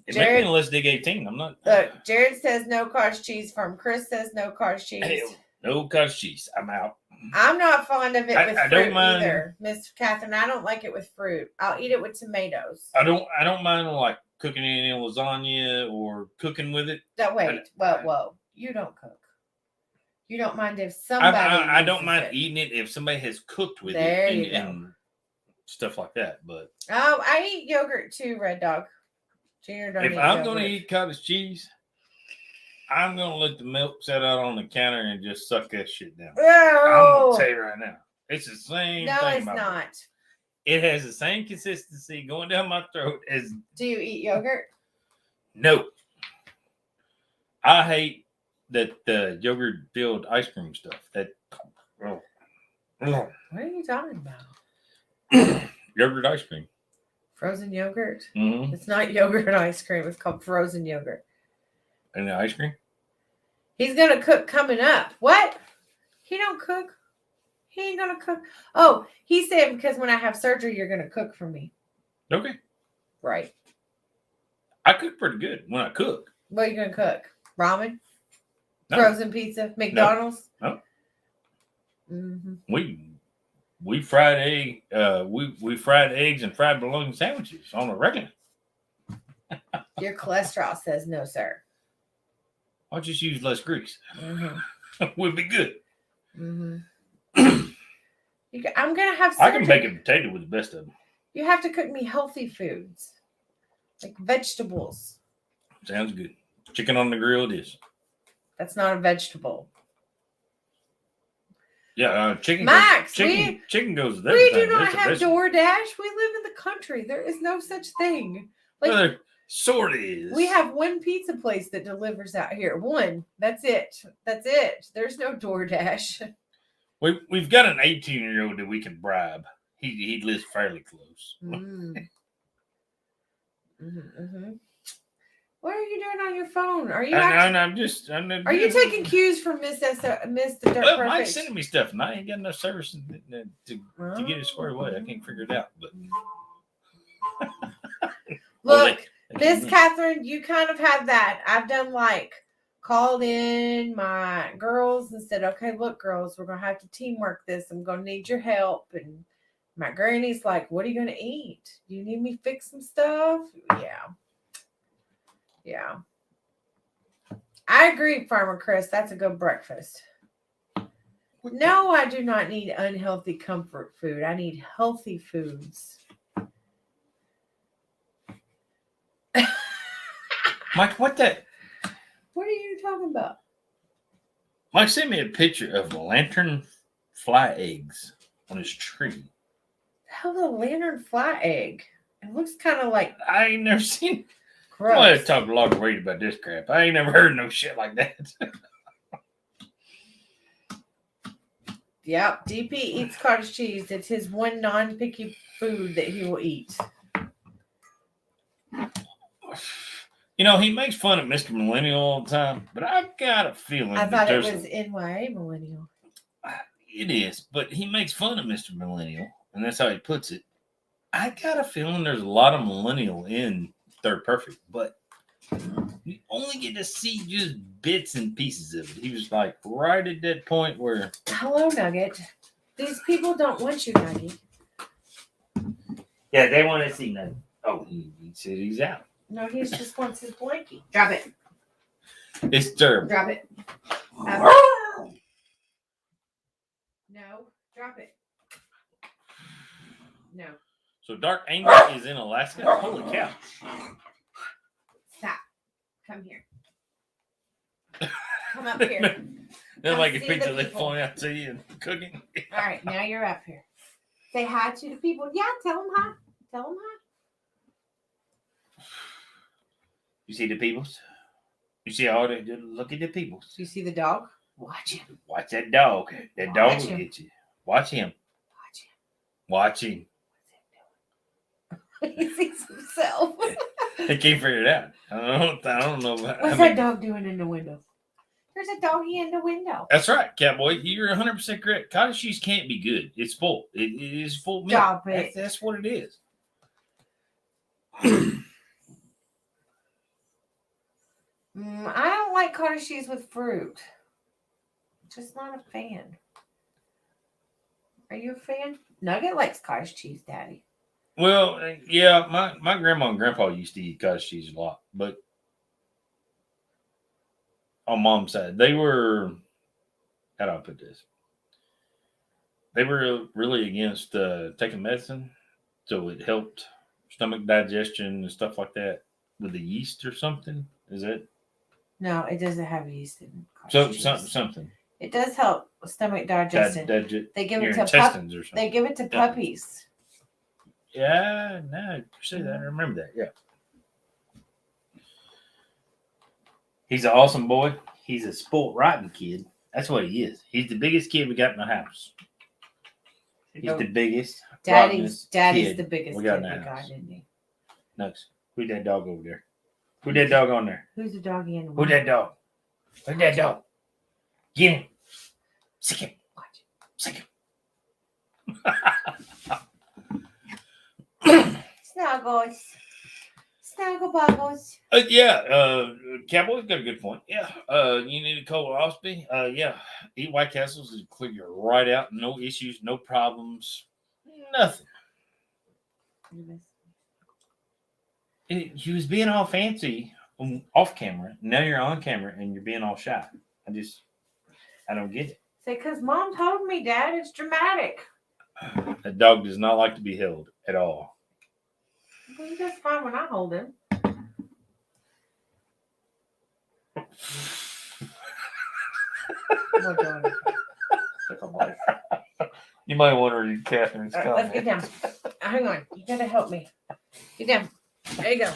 It may be in Let's Dig 18. I'm not. Look, Jared says no cottage cheese. From Chris says no cottage cheese. Hell, no cottage cheese. I'm out. I'm not fond of it with fruit don't mind, either, Miss Catherine. I don't like it with fruit. I'll eat it with tomatoes. I don't mind like cooking it in lasagna or cooking with it. Whoa. You don't cook. You don't mind if somebody. I don't mind eating it if somebody has cooked with it and stuff like that. But I eat yogurt too, Red Dog. Junior don't if I'm going to eat cottage cheese, I'm going to let the milk sit out on the counter and just suck that shit down. I'm going to tell you right now. It's the same thing. No, it's not. It has the same consistency going down my throat as. Do you eat yogurt? No. I hate that yogurt-filled ice cream stuff. What are you talking about? Yogurt ice cream. Frozen yogurt? Mm-hmm. It's not yogurt ice cream. It's called frozen yogurt. And the ice cream? He's going to cook coming up. What? He don't cook. He ain't going to cook. Oh, he said because when I have surgery, you're going to cook for me. Okay. Right. I cook pretty good when I cook. What are you going to cook? Ramen? No. Frozen pizza? McDonald's? No. Mm-hmm. We fried egg. We fried eggs and fried bologna sandwiches on a regular. Your cholesterol says no, sir. I'll just use less grease. Mm-hmm. Would be good. Mm-hmm. I'm gonna have surgery. I can make a potato with the best of them. You have to cook me healthy foods, like vegetables. Sounds good. Chicken on the grill it is. That's not a vegetable. Yeah, chicken. Max, chicken goes with we everything. do not It's a have vegetable. DoorDash. We live in the country. There is no such thing. Like, Well, there sort of is. we have one pizza place that delivers out here. One. That's it. That's it. There's no DoorDash. We've got an 18-year-old that we can bribe. He lives fairly close. What are you doing on your phone? Are you Are you taking cues from Miss the Dirt Well, Perfect? Mike's sending me stuff, and I ain't got enough service to get it squared away. I can't figure it out. But Look, Miss Catherine, you kind of have that. I've done called in my girls and said, okay, look, girls, we're going to have to teamwork this. I'm going to need your help. And my granny's like, what are you going to eat? Do you need me to fix some stuff? Yeah. I agree, Farmer Chris. That's a good breakfast. No, I do not need unhealthy comfort food. I need healthy foods. Mike, what are you talking about? Mike sent me a picture of lantern fly eggs on his tree. How's a lantern fly egg? It looks kind of like I ain't never seen. gross. I want to talk a lot of weight about this crap. I ain't never heard no shit like that. Yep, DP eats cottage cheese. It's his one non-picky food that he will eat. You know, he makes fun of Mr. Millennial all the time, but I've got a feeling. I thought it was NYA Millennial. It is, but he makes fun of Mr. Millennial, and that's how he puts it. I got a feeling there's a lot of millennial in Third Perfect, but you only get to see just bits and pieces of it. He was like right at that point where. Hello, Nugget. These people don't want you, Nugget. Yeah, they want to see Nugget. Oh, he said he's out. No, he just wants his blankie. Drop it. It's terrible. Drop it. No, drop it. No. So Dark Angel is in Alaska? Holy cow. Stop. Come here. Come up here. Then like a see picture the they people. point out to you and cooking. All right, now you're up here. Say hi to the people. Yeah, tell them hi. Tell them hi. You see the peoples? You see all the look at the peoples. You see the dog? Watch him. Watch that dog. That dog will him. get you. Watch him. Watch him. He sees himself. They can't figure it out. I don't know. What's that dog doing in the window? There's a doggy in the window. That's right, Cowboy. You're 100% correct. Cottage cheese can't be good. It's full. It is full milk. Stop it. That's what it is. I don't like cottage cheese with fruit. Just not a fan. Are you a fan? Nugget likes cottage cheese, Daddy. Well, yeah, my grandma and grandpa used to eat cottage cheese a lot, but on Mom's side, they were, how do I put this? They were really against taking medicine, so it helped stomach digestion and stuff like that with the yeast or something. Is it? No, it doesn't have yeast in cottage cheese. Something. It does help with stomach digestion. They give it to intestines or something. They give it to puppies. Yeah, no, you say that. I remember that. Yeah. He's an awesome boy. He's a sport rotten kid. That's what he is. He's the biggest kid we got in the house. He's the biggest. Daddy's kid the biggest we kid got we in the got, house. isn't he? Nuts. Who's that dog over there? Who's that dog on there? Who's the doggy in the Who's that dog? Who's that dog? Get him. Sick him. Sick him. Snuggles. Snuggle buggles. Cowboy's got a good point. Yeah. You need a colonoscopy. Yeah. Eat White Castles and clear you right out. No issues, no problems. Nothing. You was being all fancy off camera. Now you're on camera and you're being all shy. I don't get it. Say, because Mom told me, Dad, it's dramatic. That dog does not like to be held at all. Well, he does fine when I hold him. We're doing it. Pickle boys. You might wonder if Catherine's All coming. right, let's get down. Hang on. You gotta help me. Get down. There you go.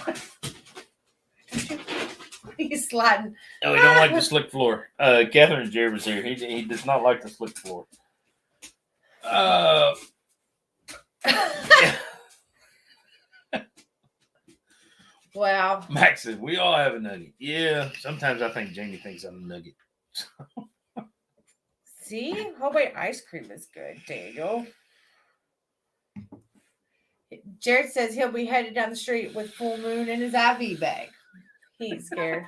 He's sliding. Oh, he don't like the slick floor. Catherine Jervis here. He does not like the slick floor. Wow. Max says, we all have a nugget. Yeah, sometimes I think Jamie thinks I'm a nugget. See? Homemade ice cream is good, Daniel. Jared says he'll be headed down the street with full moon in his IV bag. He's scared.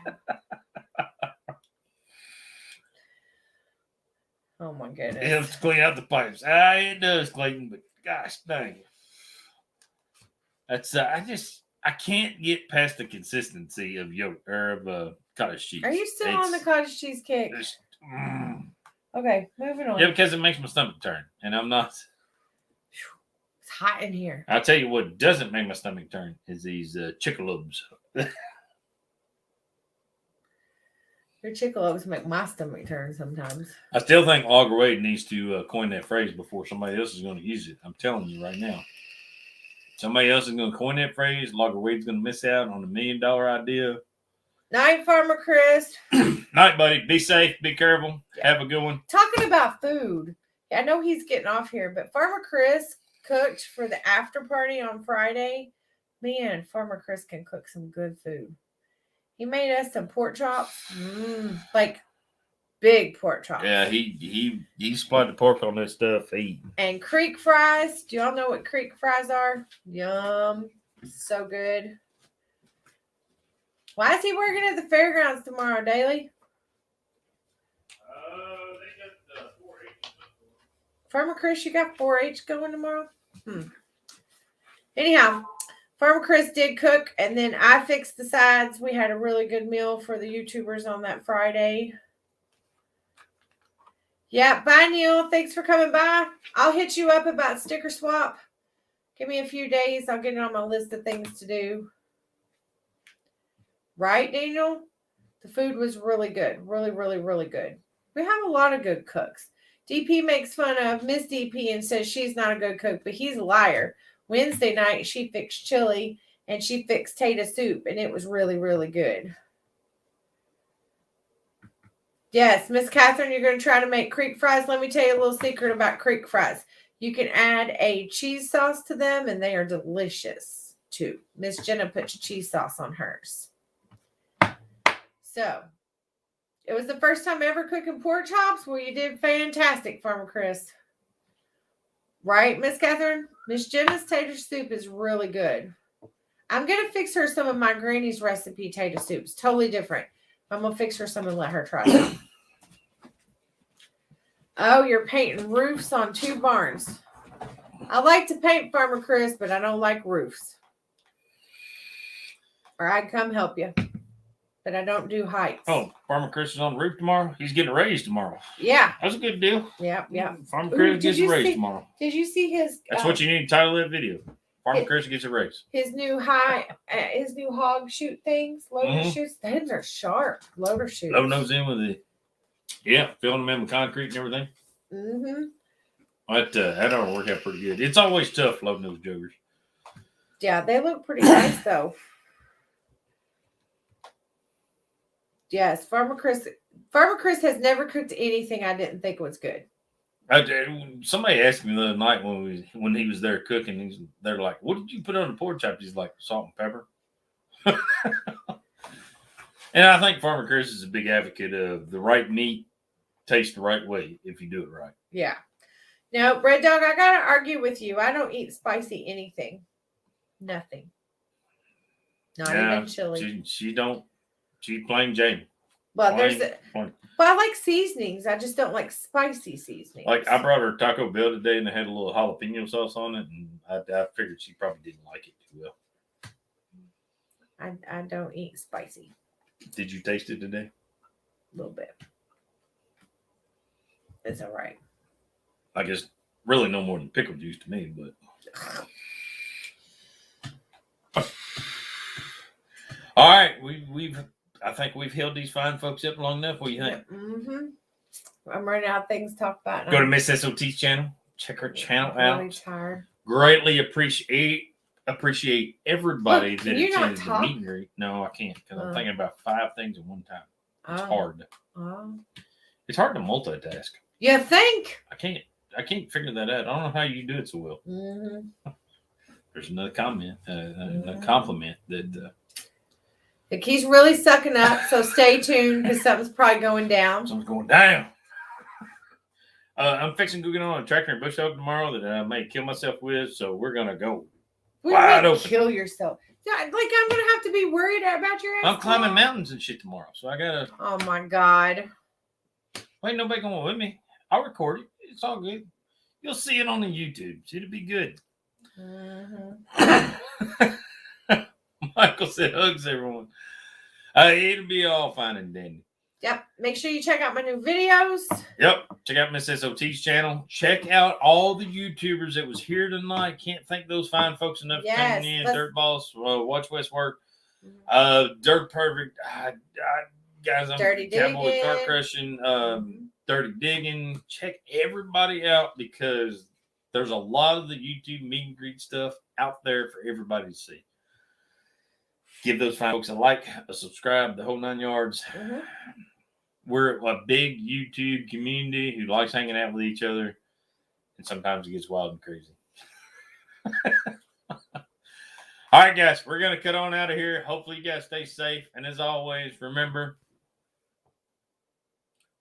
Oh my goodness. It helps clean out the pipes. It does, Clayton, but gosh dang it. That's I can't get past the consistency of yogurt or of cottage cheese. Are you still on the cottage cheese kick? Okay, moving on. Yeah, because it makes my stomach turn, and I'm not. It's hot in here. I'll tell you what doesn't make my stomach turn is these chickalobes. Your chickalobes make my stomach turn sometimes. I still think Auger Wade needs to coin that phrase before somebody else is going to use it. I'm telling you right now. Somebody else is going to coin that phrase. Auger Wade's going to miss out on $1 million idea. Night, Farmer Chris. Night, buddy. Be safe. Be careful. Yeah. Have a good one. Talking about food. I know he's getting off here, but Farmer Chris cooked for the after party on Friday. Man, Farmer Chris can cook some good food. He made us some pork chops. Like big pork chops. Yeah, he supplied the pork on this stuff. And creek fries. Do y'all know what creek fries are? Yum. So good. Why is he working at the fairgrounds tomorrow, Daly? They got 4-H. Farmer Chris, you got 4-H going tomorrow? Anyhow, Farmer Chris did cook, and then I fixed the sides. We had a really good meal for the YouTubers on that Friday. Yeah, bye, Neil. Thanks for coming by. I'll hit you up about sticker swap. Give me a few days. I'll get it on my list of things to do. Right, Daniel? The food was really good. Really, really, really good. We have a lot of good cooks. DP makes fun of Miss DP and says she's not a good cook, but he's a liar. Wednesday night, she fixed chili and she fixed tater soup, and it was really, really good. Yes, Miss Catherine, you're going to try to make creek fries. Let me tell you a little secret about creek fries. You can add a cheese sauce to them, and they are delicious, too. Miss Jenna puts cheese sauce on hers. So, it was the first time ever cooking pork chops. Well, you did fantastic, Farmer Chris. Right, Miss Catherine? Miss Jenna's tater soup is really good. I'm going to fix her some of my granny's recipe tater soups. Totally different. I'm going to fix her some and let her try them. Oh, you're painting roofs on 2 barns. I like to paint, Farmer Chris, but I don't like roofs. Or I'd come help you. But I don't do heights. Oh, Farmer Chris is on the roof tomorrow? He's getting a raise tomorrow. Yeah. That's a good deal. Yeah. Farmer Chris gets a raise tomorrow. Did you see his... That's what you need to title that video. Farmer Chris gets a raise. His new hog shoot things, loader shoots. Those are sharp. Loader shoots. Loading those in with filling them in with concrete and everything. That ought to work out pretty good. It's always tough loading those joggers. Yeah, they look pretty nice though. Yes, Farmer Chris has never cooked anything I didn't think was good. Somebody asked me the other night when he was there cooking. They're like, "What did you put on the pork chop?" He's like, "Salt and pepper." And I think Farmer Chris is a big advocate of the right meat tastes the right way if you do it right. Yeah. No, Red Dog, I gotta argue with you. I don't eat spicy anything. Nothing. Not even chili. She don't. She's plain Jane. Well, I like seasonings. I just don't like spicy seasonings. Like I brought her Taco Bell today, and they had a little jalapeno sauce on it, and I figured she probably didn't like it too well. I don't eat spicy. Did you taste it today? A little bit. It's all right. I guess really no more than pickle juice to me, but. All right, we've I think we've held these fine folks up long enough. What do you think? Mm-hmm. I'm running out of things to talk about now. Go to Mrs SOT's channel. Check her channel I'm really out. tired. Greatly appreciate everybody Look, that can you not attended the talk? meet and greet. No, I can't because I'm thinking about 5 things at one time. It's hard. It's hard to multitask. You think? I can't figure that out. I don't know how you do it so well. Mm-hmm. There's another comment, a compliment that He's really sucking up, so stay tuned because something's probably going down. something's going down. I'm fixing to get on a tractor and bush hog tomorrow that I may kill myself with, so we're gonna go wide open. Kill yourself. Yeah, like I'm gonna have to be worried about your ass. I'm climbing mountains and shit tomorrow, so I gotta. Oh my god. Ain't nobody going with me. I'll record it. It's all good. You'll see it on the YouTube. It'll be good. Mm-hmm. Michael said, "Hugs everyone." It'll be all fine and dandy. Yep. Make sure you check out my new videos. Yep. Check out Mrs SOT's channel. Check out all the YouTubers that was here tonight. Can't thank those fine folks enough for coming in. Dirt Boss, Watch West Work, Dirt Perfect, guys, I'm Dirty Cowboy Digging. Car Crushing, Dirty Digging. Check everybody out because there's a lot of the YouTube meet and greet stuff out there for everybody to see. Give those fine folks a like, a subscribe, the whole 9 yards. Mm-hmm. We're a big YouTube community who likes hanging out with each other, and sometimes it gets wild and crazy. All right, guys, we're going to cut on out of here. Hopefully you guys stay safe. And as always, remember,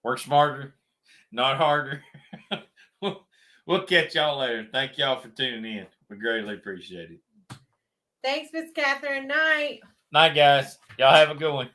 work smarter, not harder. We'll catch y'all later. Thank y'all for tuning in. We greatly appreciate it. Thanks, Miss Catherine. Night. Night, guys. Y'all have a good one.